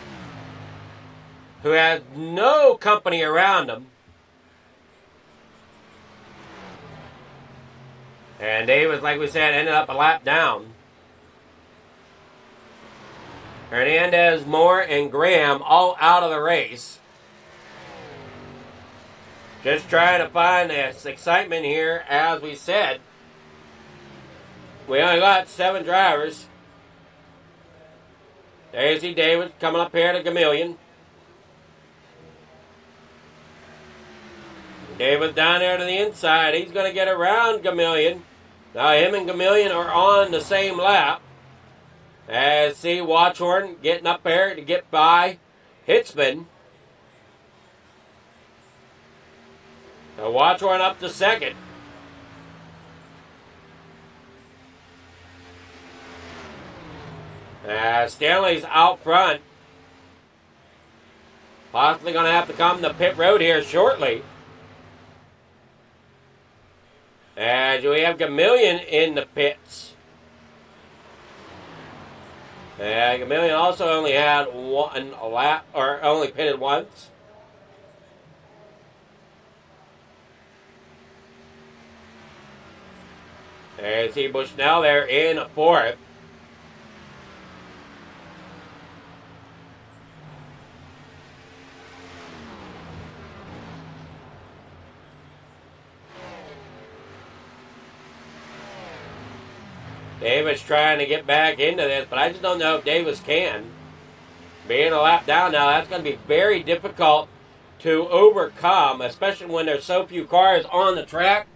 who has no company around him. And Davis, like we said, ended up a lap down. Hernandez, Moore, and Graham all out of the race. Just trying to find this excitement here, as we said. We only got 7 drivers. There you see David coming up here to Gamillion. David down there to the inside. He's going to get around Gamillion. Now him and Gamillion are on the same lap. As see Watchhorn getting up there to get by Hitzman. Now Watchhorn up to second. Stanley's out front. Possibly going to have to come to pit road here shortly. As we have Gamillion in the pits. Gamillion also only had one lap, or only pitted once. And see Bushnell there in fourth. Davis trying to get back into this, but I just don't know if Davis can. Being a lap down now, that's going to be very difficult to overcome, especially when there's so few cars on the track.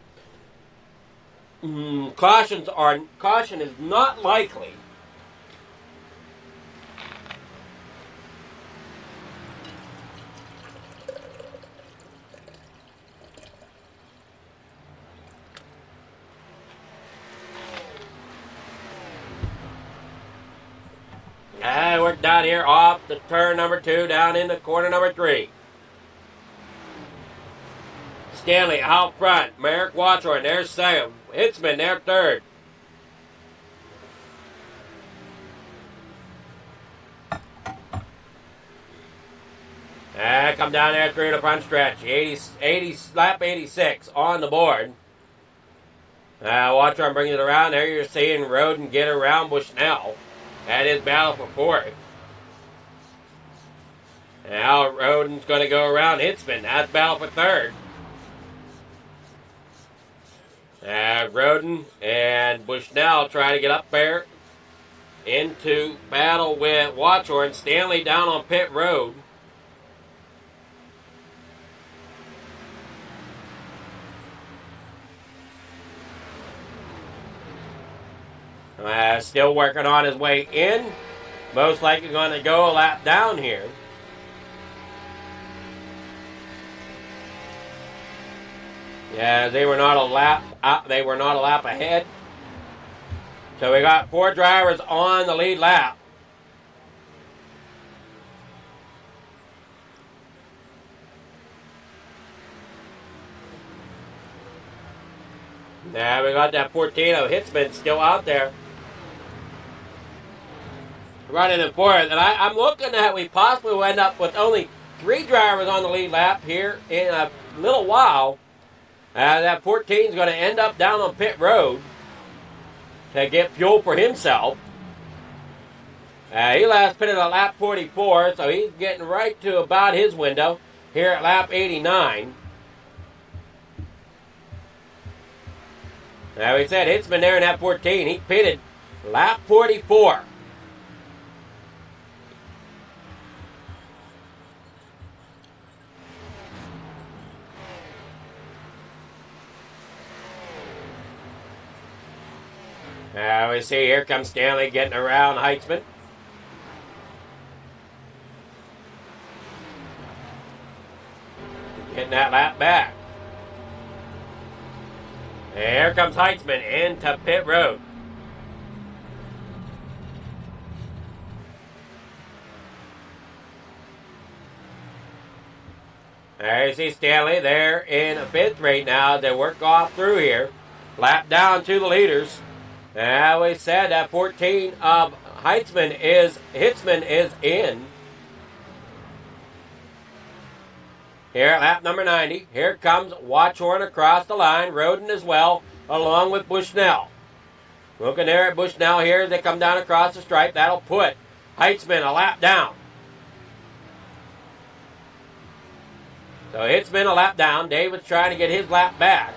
Caution is not likely. We're down here off the turn number 2, down into corner number 3. Stanley out front. Merrick Watchhorn, there's Sam. Hitzman, there third. Come down there through the front stretch. Lap 86 on the board. Watchhorn brings it around. There you're seeing Roden get around Bushnell. That is battle for fourth. Now Roden's going to go around Hitzman. That's battle for third. Roden and Bushnell trying to get up there into battle with Watchhorn. Stanley down on pit road. Still working on his way in. Most likely going to go a lap down here. Yeah, they were not a lap ahead. So we got 4 drivers on the lead lap. Now we got that 14 of Hitzman still out there. Running in fourth. And I'm looking at we possibly will end up with only 3 drivers on the lead lap here in a little while. That 14 is going to end up down on pit road to get fuel for himself. He last pitted at lap 44, so he's getting right to about his window here at lap 89. Now we said Hitzman there in that 14. He pitted lap 44. Now we see here comes Stanley getting around Heitzman. Getting that lap back. And here comes Heitzman into pit road. There you see Stanley there in 5th right now. They work off through here. Lap down to the leaders. Now we said that 14 of Hitzman is in. Here at lap number 90. Here comes Watchhorn across the line. Roden as well, along with Bushnell. Looking there at Bushnell here as they come down across the stripe. That'll put Hitzman a lap down. So Hitzman a lap down. David's trying to get his lap back.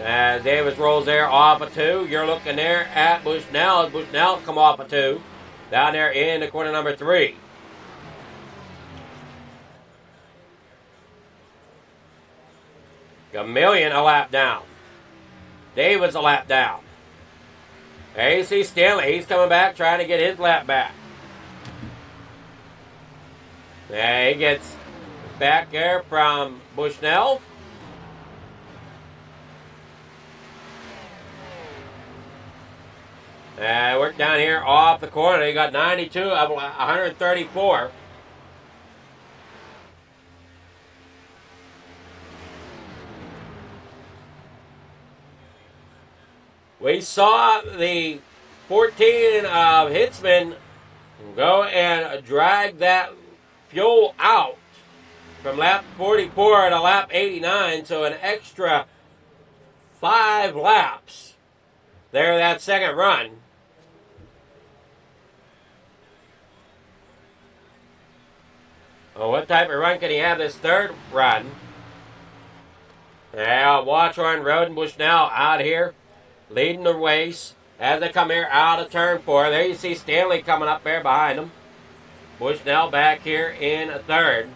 As Davis rolls there off of 2, you're looking there at Bushnell. Bushnell come off of 2. Down there in the corner number 3. Chameleon a lap down. Davis a lap down. There you see Stanley. He's coming back trying to get his lap back. There he gets back there from Bushnell. We're down here off the corner. He got 92 of 134. We saw the 14 of Hitzman go and drag that fuel out from lap 44 to lap 89, so an extra 5 laps there that second run. Well, what type of run can he have this third run? Now, Watchorn, Roden, Bushnell out here leading the race as they come here out of turn 4. There you see Stanley coming up there behind them. Bushnell back here in third.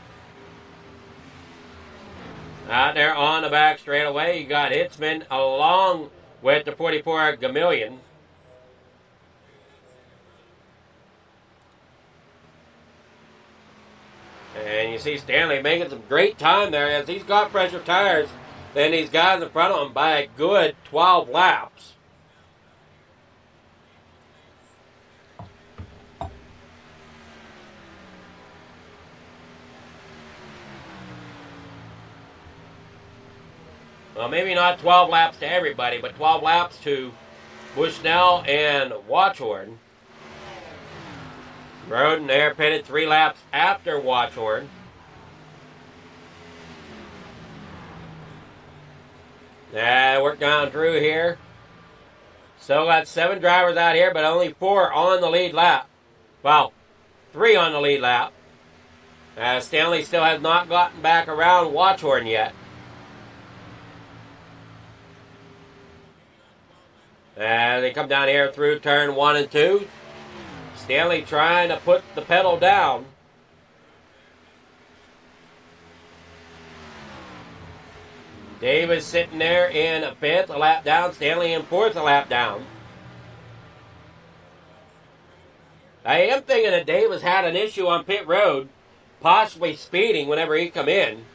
Out there on the back straightaway, you got Hitzman along with the 44 Chameleon. And you see Stanley making some great time there as he's got pressure tires than these guys in front of him by a good 12 laps. Well, maybe not 12 laps to everybody, but 12 laps to Bushnell and Watchorn. Roden there pitted 3 laps after Watchorn. Work down through here. Still got 7 drivers out here, but only 4 on the lead lap. Well, 3 on the lead lap. Stanley still has not gotten back around Watchorn yet. They come down here through turn 1 and 2. Stanley trying to put the pedal down. Davis sitting there in 5th, a lap down. Stanley in 4th, a lap down. I am thinking that Davis had an issue on pit road, possibly speeding whenever he come in.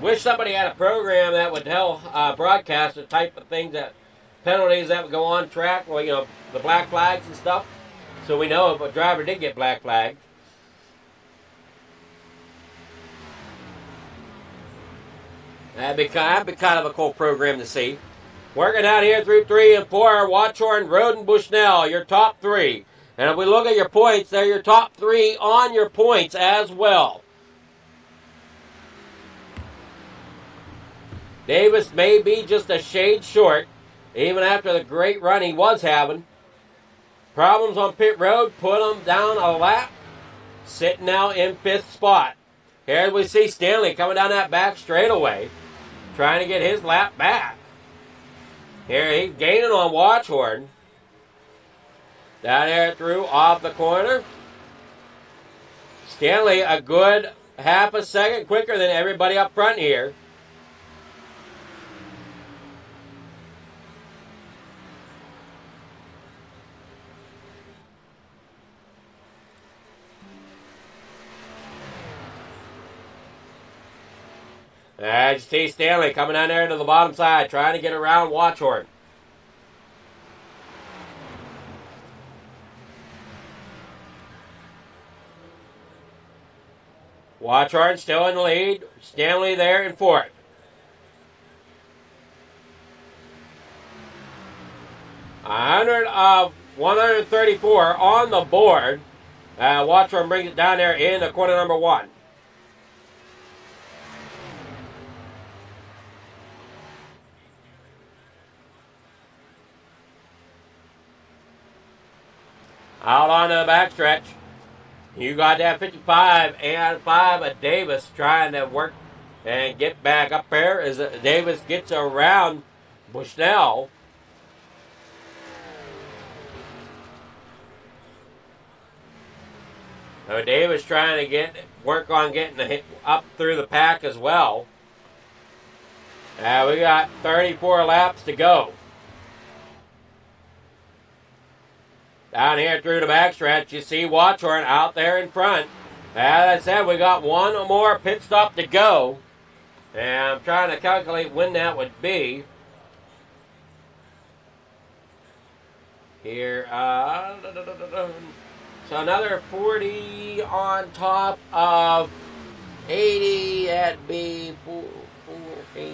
Wish somebody had a program that would tell broadcast the type of things that penalties that would go on track, well, you know, the black flags and stuff, so we know if a driver did get black flagged. That'd be kind of a cool program to see. Working out here through 3 and 4, Watchorn, Roden, Bushnell, your top 3. And if we look at your points, they're your top 3 on your points as well. Davis may be just a shade short, even after the great run he was having. Problems on pit road put him down a lap, sitting now in 5th spot. Here we see Stanley coming down that back straightaway, trying to get his lap back. Here he's gaining on Watchorn. Down there through off the corner. Stanley a good half a second quicker than everybody up front here. As you see Stanley coming down there to the bottom side, trying to get around Watchorn. Watchorn still in the lead. Stanley there in 4th. Of 134 on the board. Watchorn brings it down there in the corner number 1. Out on the backstretch, you got that 55 and 5 of Davis trying to work and get back up there as Davis gets around Bushnell. So Davis trying to work on getting the hit up through the pack as well. We got 34 laps to go. Down here through the backstretch, you see Watchorn out there in front. As I said, we got one more pit stop to go. And I'm trying to calculate when that would be. Here, so another 40 on top of 80, that'd be 4, 8.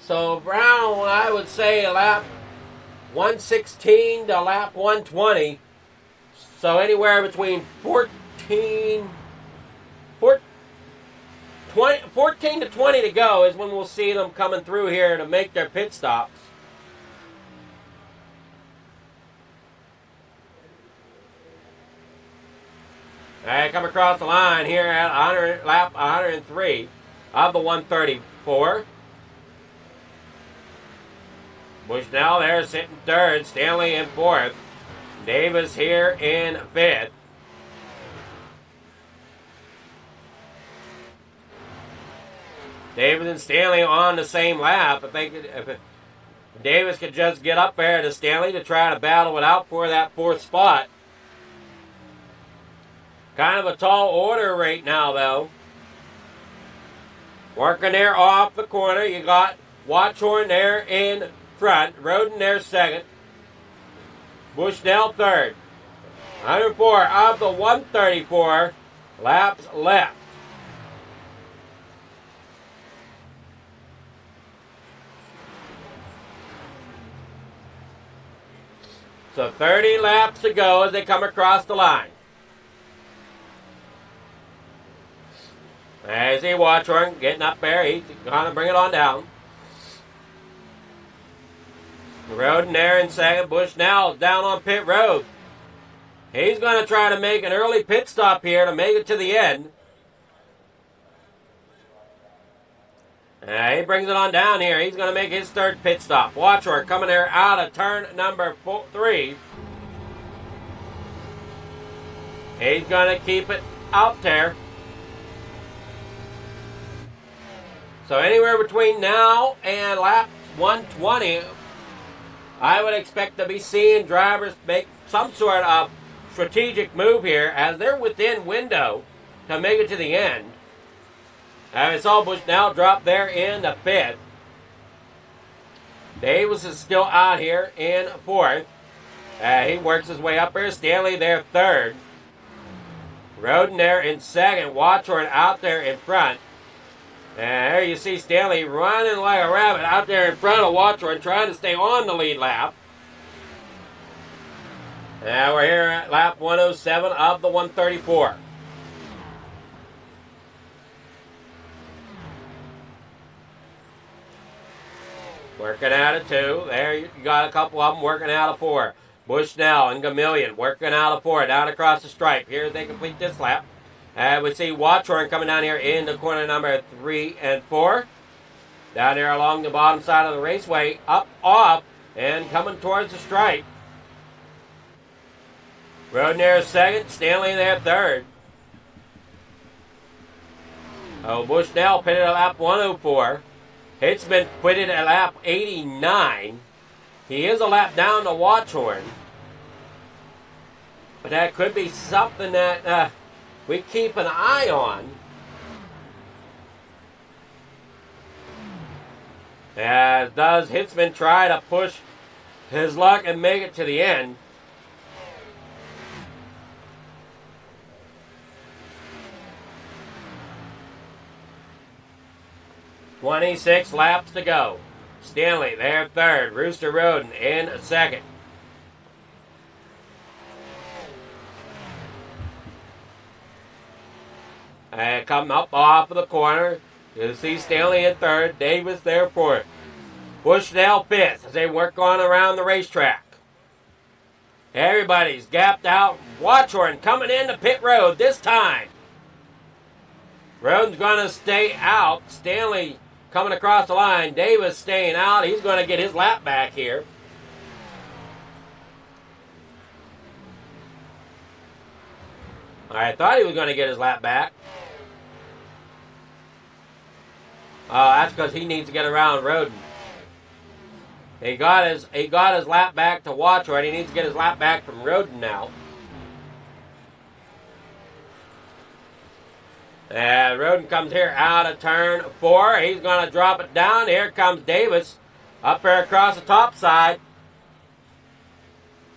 So around, I would say lap 116 to lap 120. So anywhere between 14 to 20 to go is when we'll see them coming through here to make their pit stops. I come across the line here at lap 103 of the 134. Bushnell there sitting third, Stanley in fourth, Davis here in fifth. Davis and Stanley on the same lap. If Davis could just get up there to Stanley to try to battle it out for that fourth spot. Kind of a tall order right now, though. Working there off the corner. You got Watchorn there in front. Roden there second. Bushnell third. 104 of the 134 laps left. So 30 laps to go as they come across the line. As he Watchorn getting up there, he's going to bring it on down. Roden there in second. Bushnell down on pit road. He's going to try to make an early pit stop here to make it to the end. He brings it on down here. He's going to make his third pit stop. Watchorn coming there out of turn number 3. He's going to keep it out there. So anywhere between now and lap 120, I would expect to be seeing drivers make some sort of strategic move here as they're within window to make it to the end. We saw Bushnell drop there in the fifth. Davis is still out here in fourth. He works his way up here. Stanley there third. Roden there in second. Watchorn out there in front. And there you see Stanley running like a rabbit out there in front of Watchorn, trying to stay on the lead lap. Now we're here at lap 107 of the 134. Working out of 2. There you got a couple of them working out of 4. Bushnell and Gamillion working out of 4 down across the stripe. Here they complete this lap. We see Watchorn coming down here in the corner number 3 and 4. Down there along the bottom side of the raceway, up, off, and coming towards the stripe. Roden there second, Stanley there third. Bushnell pitted at lap 104. Hitzman pitted at lap 89. He is a lap down to Watchorn. But that could be something that we keep an eye on. As does Hitzman try to push his luck and make it to the end. "26 laps to go. Stanley there third. Rooster Roden in second. Come up off of the corner. You see Stanley in third. Davis there fourth. Bushnell fifth as they work on around the racetrack. Everybody's gapped out. Watchorn coming into pit road this time. Roden's going to stay out. Stanley coming across the line. Davis staying out. He's going to get his lap back here. I thought he was going to get his lap back. That's because he needs to get around Roden. He got his lap back to Watchorn. He needs to get his lap back from Roden now. And Roden comes here out of turn 4. He's going to drop it down. Here comes Davis up there across the top side.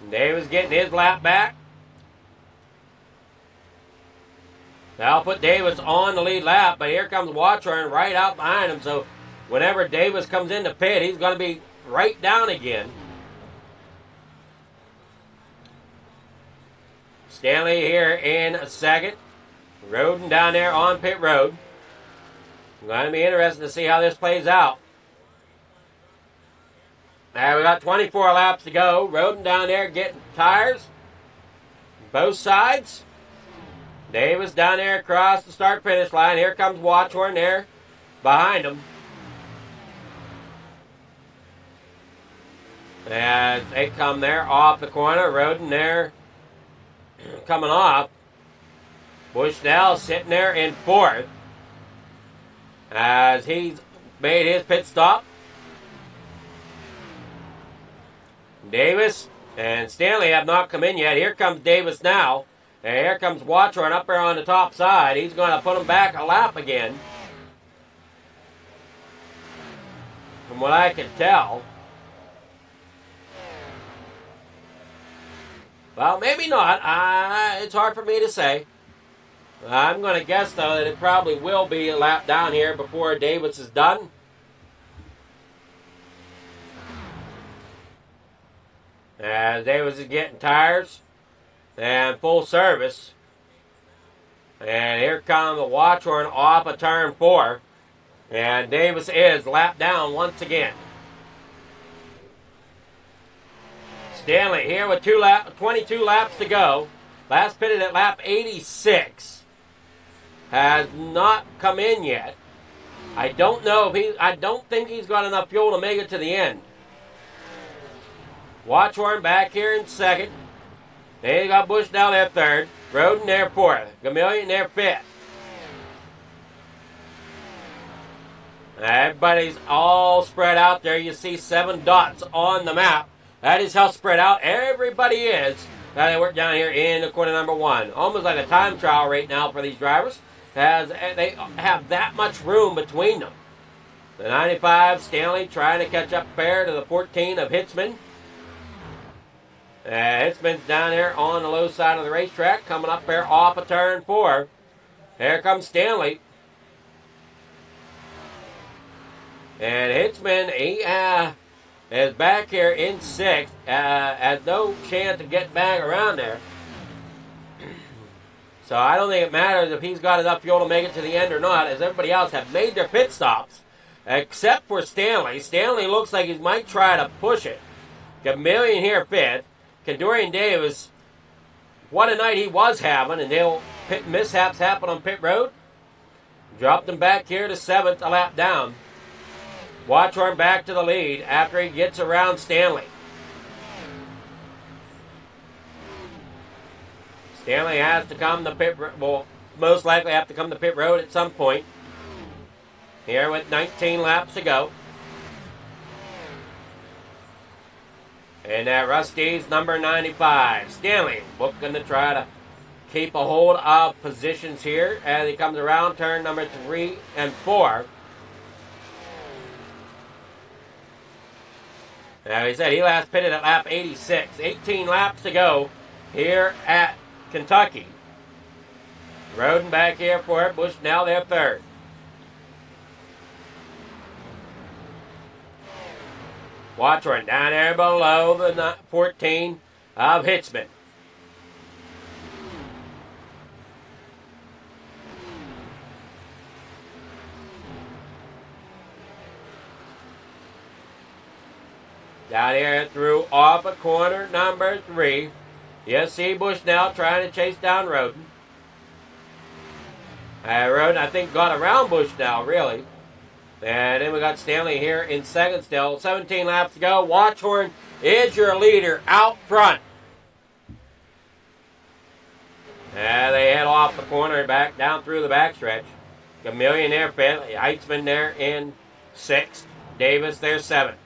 Davis getting his lap back. That'll put Davis on the lead lap, but here comes Watchorn right out behind him. So whenever Davis comes into pit, he's going to be right down again. Stanley here in second. Roden down there on pit road. Going to be interesting to see how this plays out. Now we got 24 laps to go. Roden down there getting tires. Both sides. Davis down there across the start-finish line. Here comes Watchorn there behind him. As they come there off the corner. Roden there coming off. Bushnell sitting there in 4th as he's made his pit stop. Davis and Stanley have not come in yet. Here comes Davis now. And here comes Watchorn up there on the top side. He's going to put him back a lap again. From what I can tell. Well, maybe not. It's hard for me to say. I'm going to guess, though, that it probably will be a lap down here before Davis is done. As Davis is getting tires and full service. And here comes the Watchorn off of turn 4. And Davis is lapped down once again. Stanley here with 22 laps to go. Last pitted at lap 86. Has not come in yet. I don't think he's got enough fuel to make it to the end. Watchorn back here in second. Then you got Bushnell there third. Roden there 4th. Gamillion there 5th. Everybody's all spread out there. You see 7 dots on the map. That is how spread out everybody is. Now they work down here in the corner number 1. Almost like a time trial right now for these drivers. As they have that much room between them. The 95, Stanley trying to catch up fair to the 14 of Hitzman. Hitzman's down there on the low side of the racetrack, coming up there off of turn 4. Here comes Stanley. And Hitzman, he is back here in 6th. Has no chance to get back around there. So I don't think it matters if he's got enough fuel to make it to the end or not, as everybody else have made their pit stops, except for Stanley. Stanley looks like he might try to push it. Gamillion here 5th. Kendorian Davis, what a night he was having, and they'll pit mishaps happen on pit road. Dropped him back here to 7th, a lap down. Watchorn back to the lead after he gets around Stanley. Stanley has to come to pit road. Will most likely have to come to pit road at some point. Here with 19 laps to go. And that Rusty's number 95. Stanley looking to try to keep a hold of positions here as he comes around turn number 3 and 4. Now he said he last pitted at lap 86. 18 laps to go here at Kentucky. Roden back here for it. Bushnell there 3rd. Watchorn down there below the 14 of Hitzman. Down here through off of corner number 3. You see Bushnell trying to chase down Roden. Roden, I think, got around Bushnell, really. And then we got Stanley here in second still. 17 laps to go. Watchhorn is your leader out front. And they head off the corner back down through the backstretch. Chameleon there, Bentley. Heitzman there in sixth. Davis there, seventh.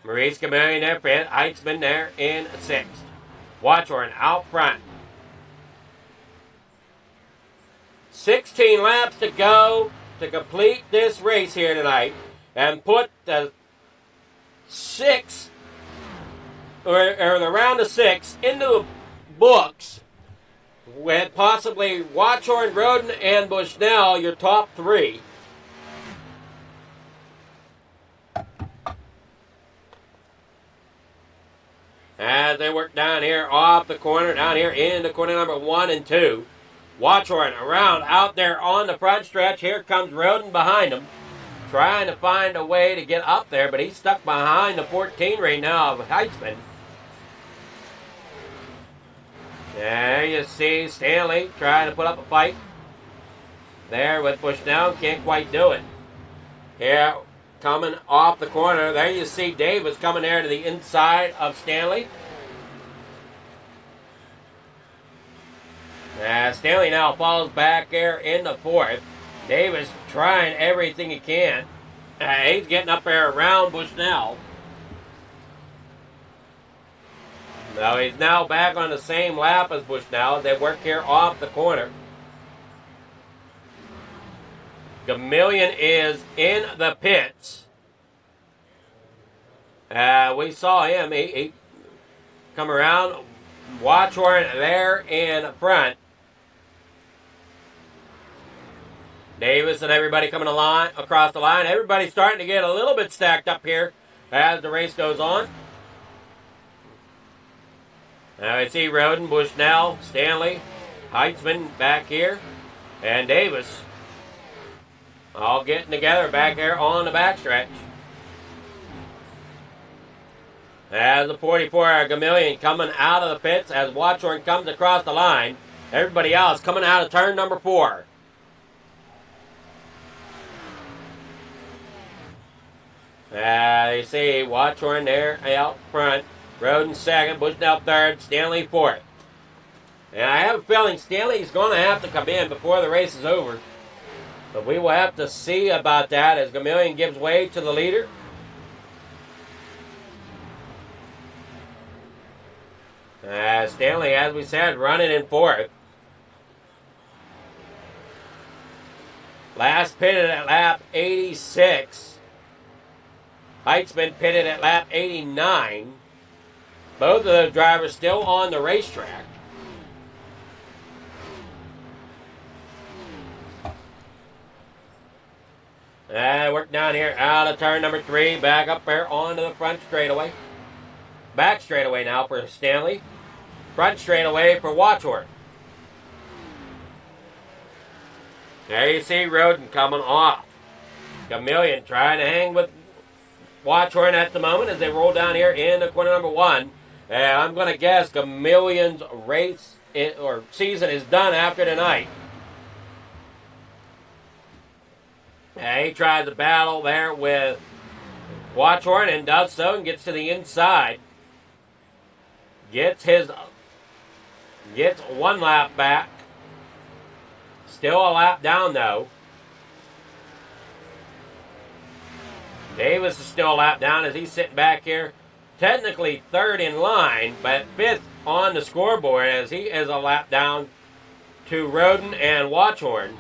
Maurice Chameleon there, fifth. Heitzman there in sixth. Watchhorn out front. 16 laps to go to complete this race here tonight and put the six or the round of six into the books with possibly Watchhorn, Roden, and Bushnell, your top three. As they work down here off the corner, down here into corner number 1 and 2. Watchhorn around out there on the front stretch. Here comes Roden behind him, trying to find a way to get up there, but he's stuck behind the 14 right now of Heitzman. There you see Stanley trying to put up a fight there with Bushnell. Can't quite do it. Here, coming off the corner, there you see Davis coming there to the inside of Stanley. Stanley now falls back there in the fourth. Davis trying everything he can. He's getting up there around Bushnell. No, he's now back on the same lap as Bushnell. They work here off the corner. Chameleon is in the pits. We saw him. He come around. Watchhorn there in front. Davis and everybody coming across the line. Everybody's starting to get a little bit stacked up here as the race goes on. Now we see Roden, Bushnell, Stanley, Heitzman back here, and Davis all getting together back there on the backstretch. As the 44 Chameleon coming out of the pits as Watchhorn comes across the line. Everybody else coming out of turn number 4. You see Watchhorn there out front. Roden second, Bushnell third, Stanley fourth. And I have a feeling Stanley's going to have to come in before the race is over. But we will have to see about that as Chameleon gives way to the leader. Stanley, as we said, running in fourth. Last pitted at lap 86. Heitzman pitted at lap 89. Both of those drivers still on the racetrack. Work down here out of turn number 3. Back up there onto the front straightaway. Back straightaway now for Stanley. Front straightaway for Watchhorn. There you see Roden coming off. Chameleon trying to hang with Watchhorn at the moment as they roll down here into corner number 1. And I'm going to guess Chameleon's race or season is done after tonight. And he tries to battle there with Watchhorn and does so and gets to the inside. Gets one lap back. Still a lap down though. Davis is still a lap down as he's sitting back here. Technically third in line, but fifth on the scoreboard as he is a lap down to Roden and Watchhorn.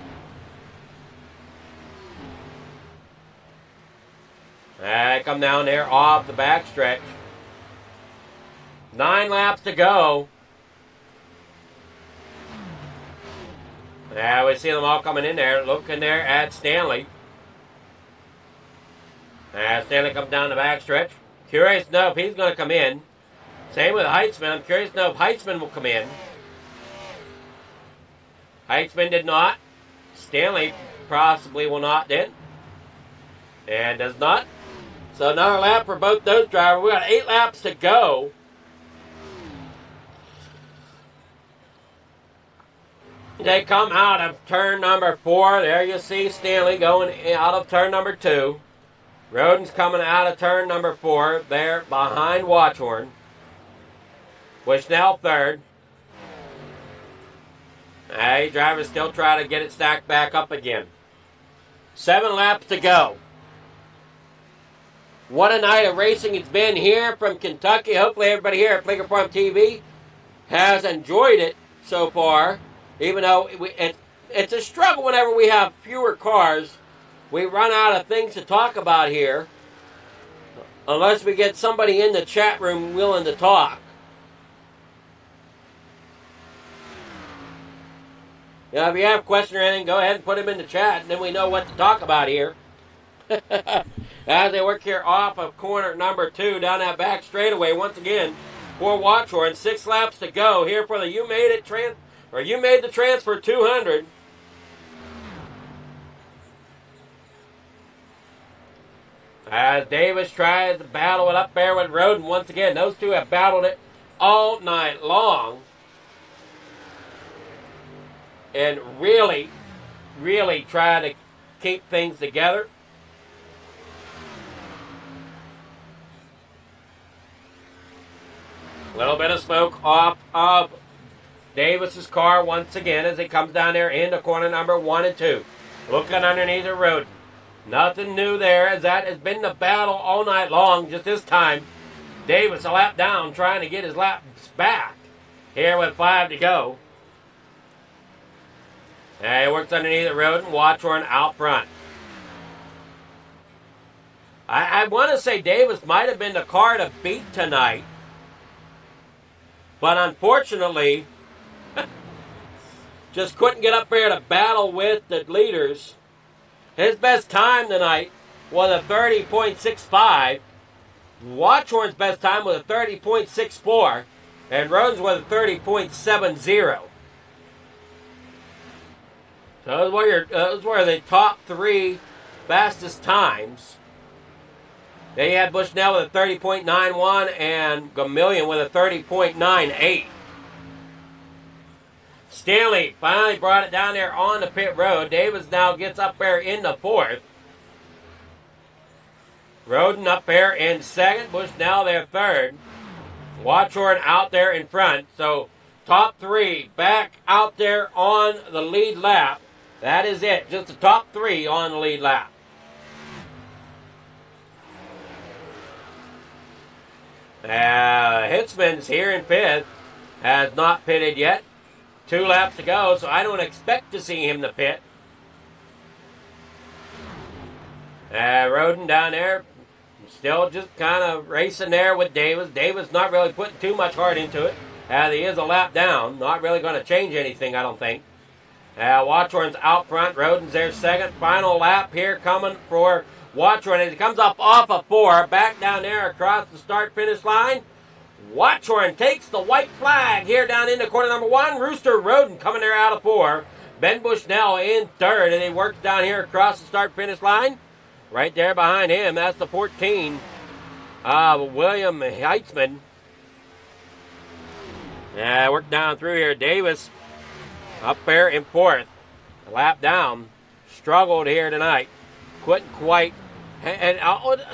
Come down there off the backstretch. 9 laps to go. We see them all coming in there, looking there at Stanley. Stanley comes down the backstretch. Curious to know if he's going to come in. Same with Heitzman. I'm curious to know if Heitzman will come in. Heitzman did not. Stanley possibly will not then. And does not. So So another lap for both those drivers. We got 8 laps to go. They come out of turn number 4. There you see Stanley going out of turn number 2. Roden's coming out of turn number 4. There behind Watchorn. Bushnell third. Hey, drivers still trying to get it stacked back up again. 7 laps to go. What a night of racing it's been here from Kentucky. Hopefully everybody here at Flicker Farm TV has enjoyed it so far. Even though it's a struggle whenever we have fewer cars. We run out of things to talk about here. Unless we get somebody in the chat room willing to talk. Now, if you have a question or anything, go ahead and put them in the chat, and then we know what to talk about here. As they work here off of corner number 2 down that back straightaway once again for Watchorn. 6 laps to go here for the You Made the Transfer 200. As Davis tries to battle it up there with Roden once again. Those two have battled it all night long. And really, really trying to keep things together. A little bit of smoke off of Davis's car once again as he comes down there into corner number 1 and 2. Looking underneath the road. Nothing new there, as that has been the battle all night long. Just this time, Davis a lap down trying to get his laps back. Here with 5 to go. And he works underneath the road and Watchorn out front. I want to say Davis might have been the car to beat tonight. But unfortunately, just couldn't get up there to battle with the leaders. His best time tonight was a 30.65. Watchorn's best time was a 30.64. And Roden's was a 30.70. So those were the top 3 fastest times. Then you had Bushnell with a 30.91 and Gamillion with a 30.98. Stanley finally brought it down there on the pit road. Davis now gets up there in the 4th. Roden up there in 2nd. Bushnell there 3rd. Watchorn out there in front. So top 3 back out there on the lead lap. That is it. Just the top 3 on the lead lap. Hitzman's here in 5th. Has not pitted yet. 2 laps to go, so I don't expect to see him to pit. Roden down there, still just kind of racing there with Davis. Davis not really putting too much heart into it. He is a lap down. Not really going to change anything, I don't think. Watchorn's out front. Roden's there 2nd. Final lap here coming for Watchorn. As he comes up off of 4, back down there across the start-finish line. Watchorn takes the white flag here down into corner number 1. Rooster Roden coming there out of 4. Ben Bushnell in 3rd, and he works down here across the start-finish line. Right there behind him, that's the 14, William Heitzman. Work down through here. Davis up there in 4th. A lap down. Struggled here tonight. Couldn't quite. And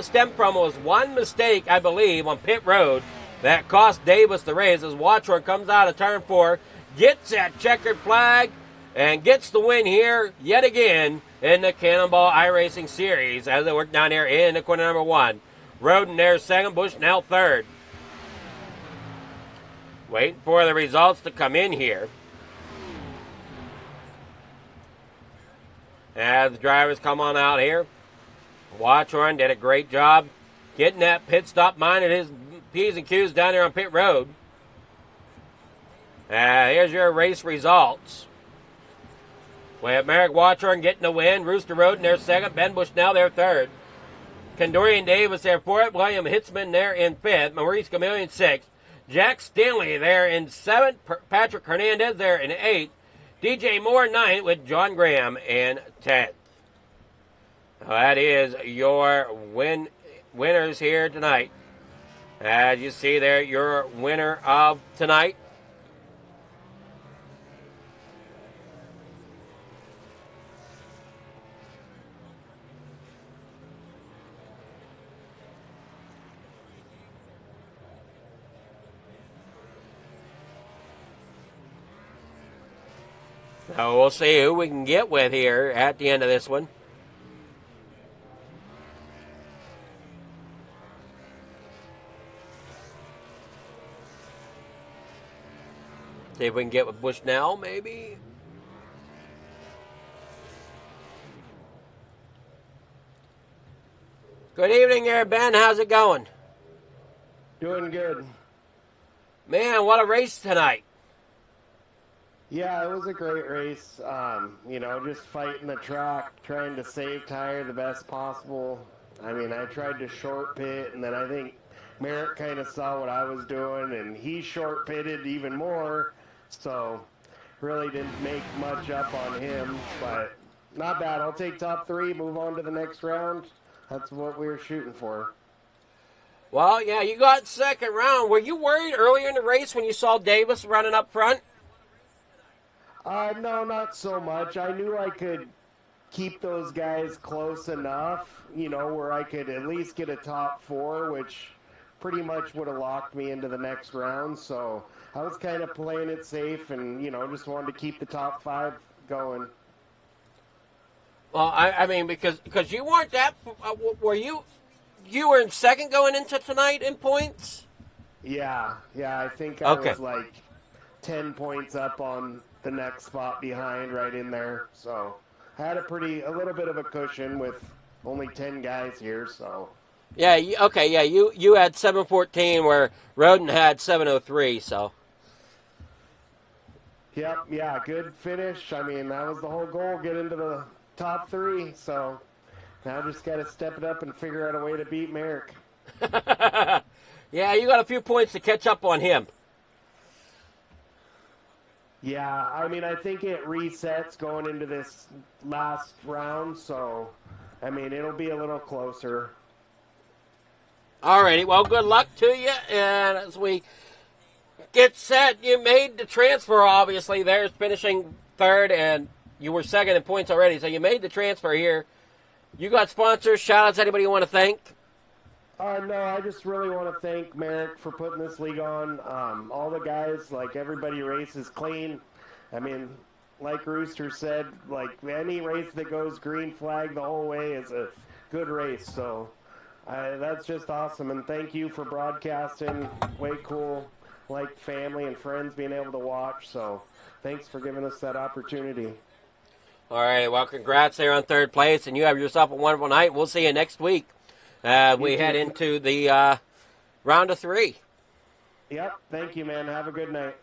stem from was one mistake, I believe, on pit road that cost Davis the race as Watchorn comes out of turn 4, gets that checkered flag, and gets the win here yet again in the Cannonball iRacing Series as they work down here in the corner number 1. Roden there 2nd, Bushnell 3rd. Waiting for the results to come in here. As the drivers come on out here. Watchorn did a great job getting that pit stop, minded his P's and Q's down there on pit road. Here's your race results. We have Merrick Watchorn getting the win. Rooster Roden there 2nd. Ben Bushnell there 3rd. Kendorian Davis there 4th. William Hitzman there in 5th. Maurice Gamillion 6th. Jack Stanley there in 7th. Patrick Hernandez there in 8th. DJ Moore 9th with John Graham in 10th. That is your win winners here tonight. As you see there, your winner of tonight. So we'll see who we can get with here at the end of this one. See if we can get with Bushnell, maybe. Good evening there, Ben. How's it going? Doing good. Man, what a race tonight. Yeah, it was a great race. Just fighting the track, trying to save tire the best possible. I mean, I tried to short pit, and then I think Merrick kind of saw what I was doing, and he short pitted even more. So, really didn't make much up on him, but not bad. I'll take top 3, move on to the next round. That's what we were shooting for. Well, yeah, you got second round. Were you worried earlier in the race when you saw Davis running up front? No, not so much. I knew I could keep those guys close enough, where I could at least get a top 4, which pretty much would have locked me into the next round. So I was kind of playing it safe and, just wanted to keep the top 5 going. Well, I mean, because you weren't that. Were you were in second going into tonight in points? Yeah, I think I was like 10 points up on the next spot behind, right in there. So I had a little bit of a cushion with only 10 guys here. So yeah, you had 7:14 where Roden had 7:03. So yep, yeah, good finish. I mean, that was the whole goal, get into the top 3. So now just got to step it up and figure out a way to beat Merrick. Yeah, you got a few points to catch up on him. Yeah, I mean, I think it resets going into this last round, so, I mean, it'll be a little closer. Alrighty, well, good luck to you, and as we get set, you made the transfer, obviously, there's finishing third, and you were second in points already, so you made the transfer here. You got sponsors, shout-outs, anybody you want to thank? No, I just really want to thank Merrick for putting this league on. All the guys, like, everybody races clean. I mean, like Rooster said, like, any race that goes green flag the whole way is a good race. So that's just awesome. And thank you for broadcasting. Way cool. Like family and friends being able to watch. So thanks for giving us that opportunity. All right, well, congrats there on third place, and you have yourself a wonderful night. We'll see you next week. We head into the round of 3. Yep. Thank you, man. Have a good night.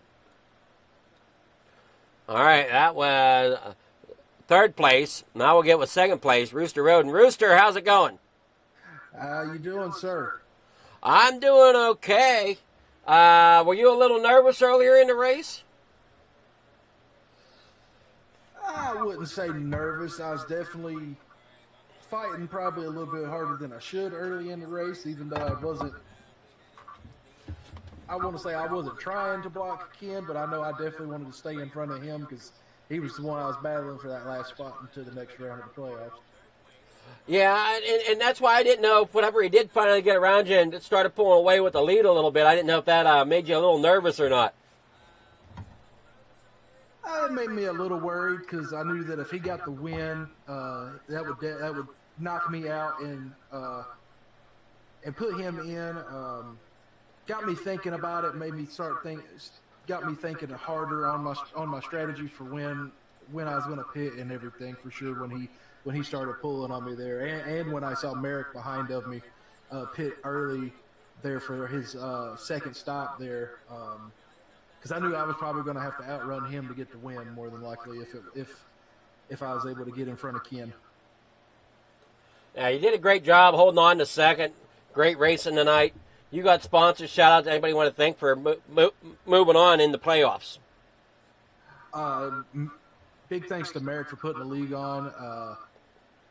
All right, that was third place. Now we'll get with second place, Rooster Roden. Rooster, how's it going? How you doing, sir? I'm doing okay. Were you a little nervous earlier in the race? I wouldn't say nervous. I was definitely fighting probably a little bit harder than I should early in the race, even though I want to say I wasn't trying to block Ken, but I know I definitely wanted to stay in front of him because he was the one I was battling for that last spot into the next round of the playoffs. Yeah, and that's why I didn't know if whenever he did finally get around you and started pulling away with the lead a little bit, I didn't know if that made you a little nervous or not. It made me a little worried because I knew that if he got the win, that would knock me out and put him in. Got me thinking about it. Made me got me thinking harder on my strategy for when I was going to pit and everything for sure when he started pulling on me there, and when I saw Merrick behind of me pit early there for his second stop there. Because I knew I was probably going to have to outrun him to get the win more than likely if I was able to get in front of Ken. Yeah, you did a great job holding on to second. Great racing tonight. You got sponsors. Shout out to anybody you want to thank for moving on in the playoffs. Big thanks to Merrick for putting the league on.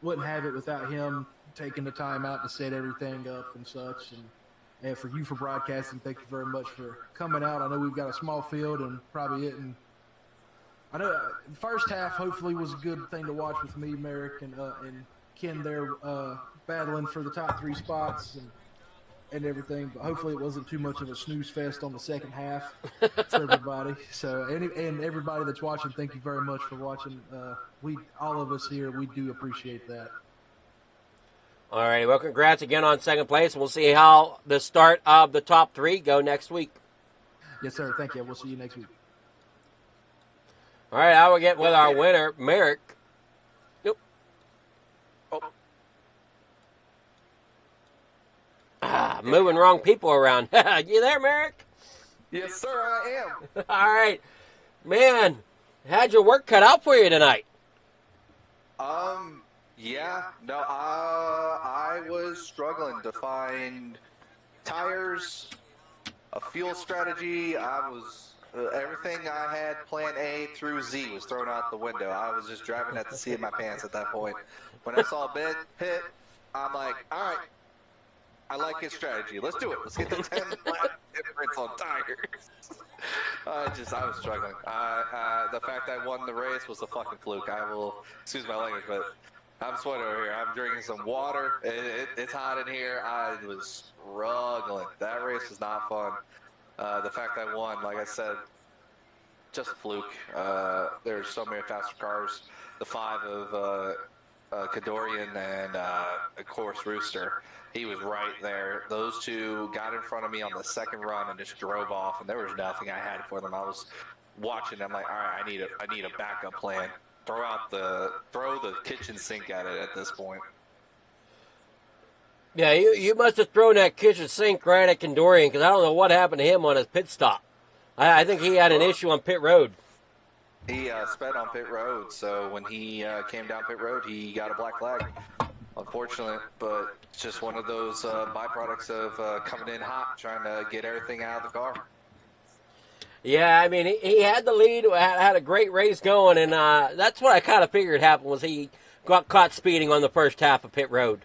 wouldn't have it without him taking the time out to set everything up and such. And for you for broadcasting, thank you very much for coming out. I know we've got a small field and probably isn't. I know the first half hopefully was a good thing to watch with me, Merrick, and Ken there battling for the top 3 spots and everything. But hopefully it wasn't too much of a snooze fest on the second half for everybody. So and everybody that's watching, thank you very much for watching. All of us here, we do appreciate that. All right, well, congrats again on second place. We'll see how the start of the top 3 go next week. Yes, sir. Thank you. We'll see you next week. All right, I will get with our winner, Merrick. Nope. Moving wrong people around. You there, Merrick? Yes, sir, I am. All right. Man, how'd your work cut out for you tonight? Yeah, no, I was struggling to find tires, a fuel strategy. I was everything I had plan A through Z was thrown out the window. I was just driving at the seat of my pants at that point. When I saw Ben hit, I'm like, all right, I like his strategy. Let's do it. Let's get the 10 lap difference on tires. I was struggling. The fact I won the race was a fucking fluke. I will excuse my language, but I'm sweating over here. I'm drinking some water. It's hot in here. I was struggling. That race was not fun. The fact I won, like I said, just a fluke. There's so many faster cars. The 5 of Kadorian and, of course, Rooster. He was right there. Those 2 got in front of me on the second run and just drove off, and there was nothing I had for them. I was watching them like, all right, I need a backup plan. Throw the kitchen sink at it at this point. Yeah, you must have thrown that kitchen sink right at Condorian, because I don't know what happened to him on his pit stop. I think he had an issue on pit road. He sped on pit road, so when he came down pit road, he got a black flag. Unfortunate, but it's just one of those byproducts of coming in hot, trying to get everything out of the car. Yeah, I mean, he had the lead, had a great race going, and that's what I kind of figured happened was he got caught speeding on the first half of pit road.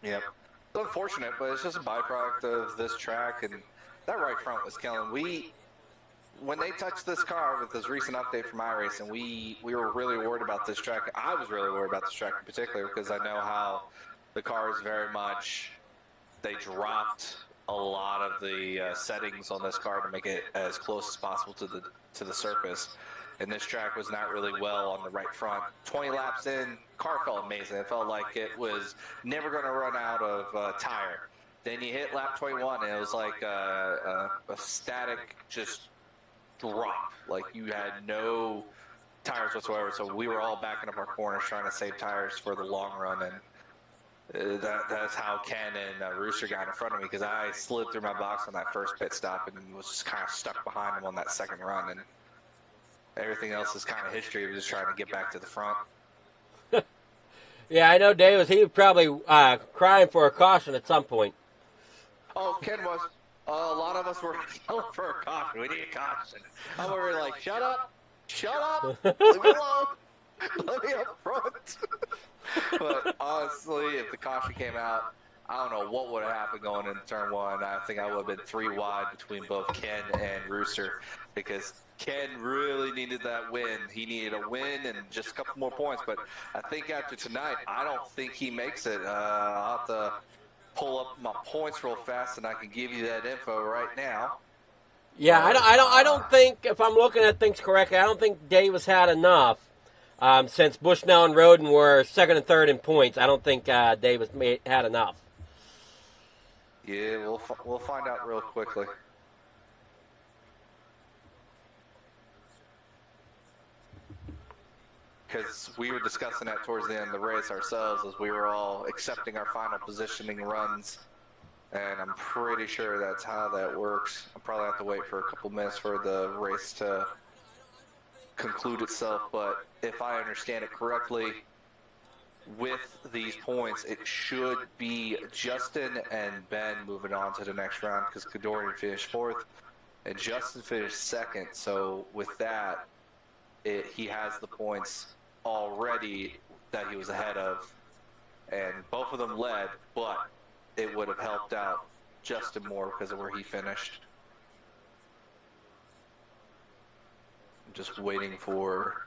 Yep. It's unfortunate, but it's just a byproduct of this track, and that right front was killing. When they touched this car with this recent update from iRacing, we were really worried about this track. I was really worried about this track in particular because I know how the car is very much, they dropped a lot of the settings on this car to make it as close as possible to the surface. And this track was not really well on the right front. 20 laps in, car felt amazing. It felt like it was never going to run out of tire. Then you hit lap 21, and it was like a static just drop. Like you had no tires whatsoever. So we were all backing up our corners trying to save tires for the long run. And that's how Ken and Rooster got in front of me, because I slid through my box on that first pit stop and was just kind of stuck behind him on that second run. And everything else is kind of history. We're just trying to get back to the front. Yeah, I know Davis. He was probably crying for a caution at some point. Oh, Ken was. A lot of us were yelling for a caution. We need a caution. We were like, shut up. Leave me alone. Let me up front. But honestly, if the caution came out, I don't know what would have happened going into turn 1. I think I would have been 3 wide between both Ken and Rooster, because Ken really needed that win. He needed a win and just a couple more points. But I think after tonight, I don't think he makes it. I'll have to pull up my points real fast, and I can give you that info right now. Yeah, I don't think, if I'm looking at things correctly, I don't think Davis had enough. Since Bushnell and Roden were second and third in points, I don't think Davis had enough. Yeah, we'll find out real quickly. Because we were discussing that towards the end of the race ourselves, as we were all accepting our final positioning runs, and I'm pretty sure that's how that works. I'll probably have to wait for a couple minutes for the race to conclude itself, but if I understand it correctly, with these points, it should be Justin and Ben moving on to the next round, because Kadorian finished 4th and Justin finished 2nd. So with that, he has the points already that he was ahead of, and both of them led, but it would have helped out Justin more because of where he finished. I'm just waiting for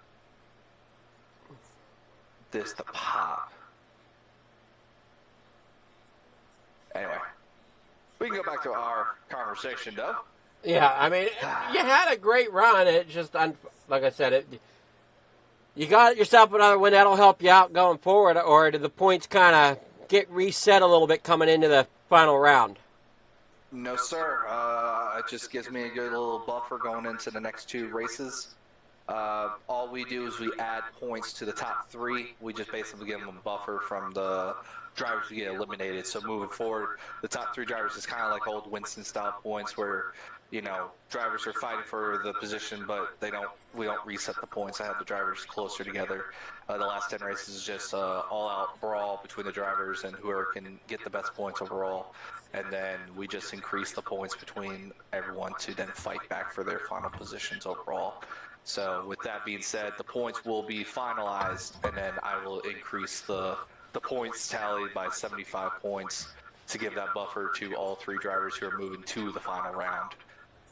this to pop. Anyway, we can go back to our conversation, though. Yeah, I mean, you had a great run. It just, like I said, you got yourself another win that'll help you out going forward, or did the points kind of get reset a little bit coming into the final round? No, sir. It just gives me a good little buffer going into the next 2 races. All we do is we add points to the top 3. We just basically give them a buffer from the drivers who get eliminated. So moving forward, the top 3 drivers is kind of like old Winston-style points where, you know, drivers are fighting for the position, but we don't reset the points. I have the drivers closer together. The last 10 races is just all-out brawl between the drivers and whoever can get the best points overall. And then we just increase the points between everyone to then fight back for their final positions overall. So with that being said, the points will be finalized, and then I will increase the points tallied by 75 points to give that buffer to all 3 drivers who are moving to the final round.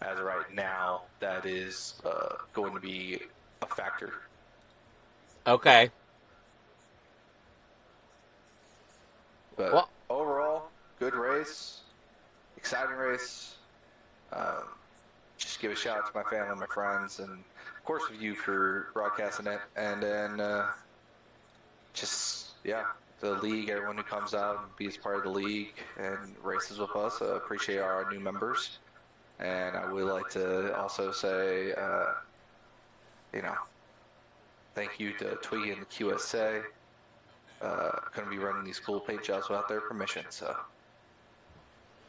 As of right now, that is going to be a factor. Okay. But well, overall, good race, exciting race. Just give a shout out to my family, my friends, and of course you for broadcasting it. And then just, yeah, the league, everyone who comes out and be as part of the league and races with us. Appreciate our new members. And I would like to also say, you know, thank you to Twiggy and the QSA. Couldn't be running these cool paint jobs without their permission. So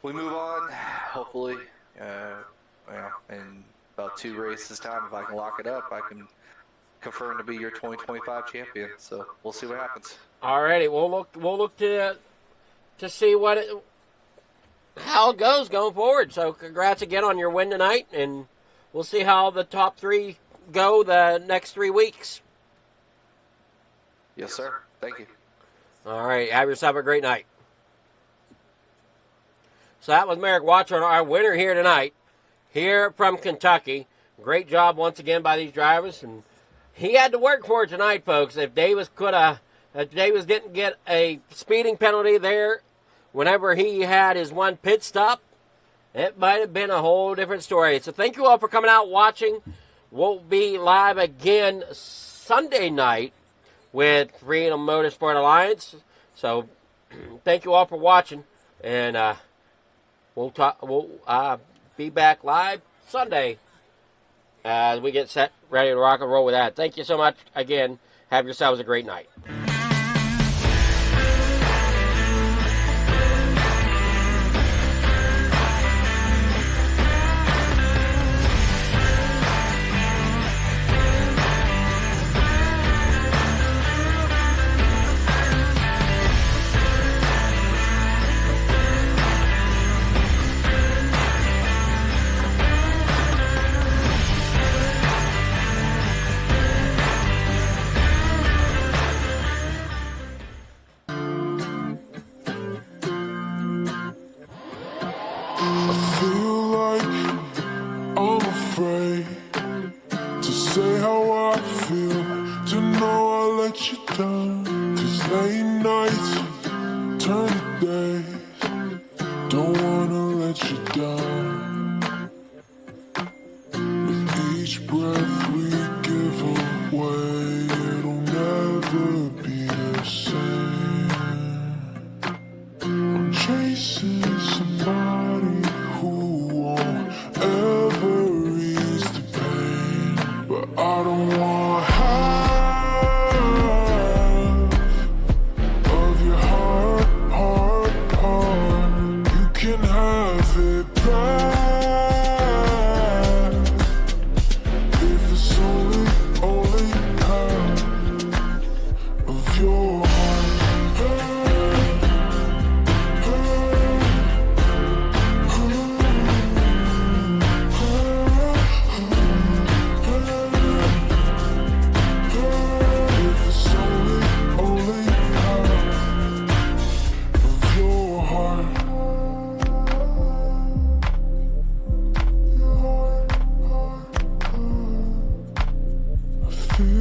we move on. Hopefully, you know, in about 2 races time, if I can lock it up, I can confirm to be your 2025 champion. So we'll see what happens. Alrighty, we'll look to see how it goes going forward. So congrats again on your win tonight, and we'll see how the top 3 go the next 3 weeks. Yes, sir. Thank you. All right, have yourself a great night. So that was Merrick Watcher, our winner here tonight, here from Kentucky. Great job once again by these drivers, and he had to work for it tonight, folks. If Davis didn't get a speeding penalty there whenever he had his one pit stop, it might have been a whole different story. So thank you all for coming out watching. We'll be live again Sunday night with Freedom Motorsport Alliance. So thank you all for watching, and we'll be back live Sunday as we get set, ready to rock and roll with that. Thank you so much again. Have yourselves a great night.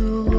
you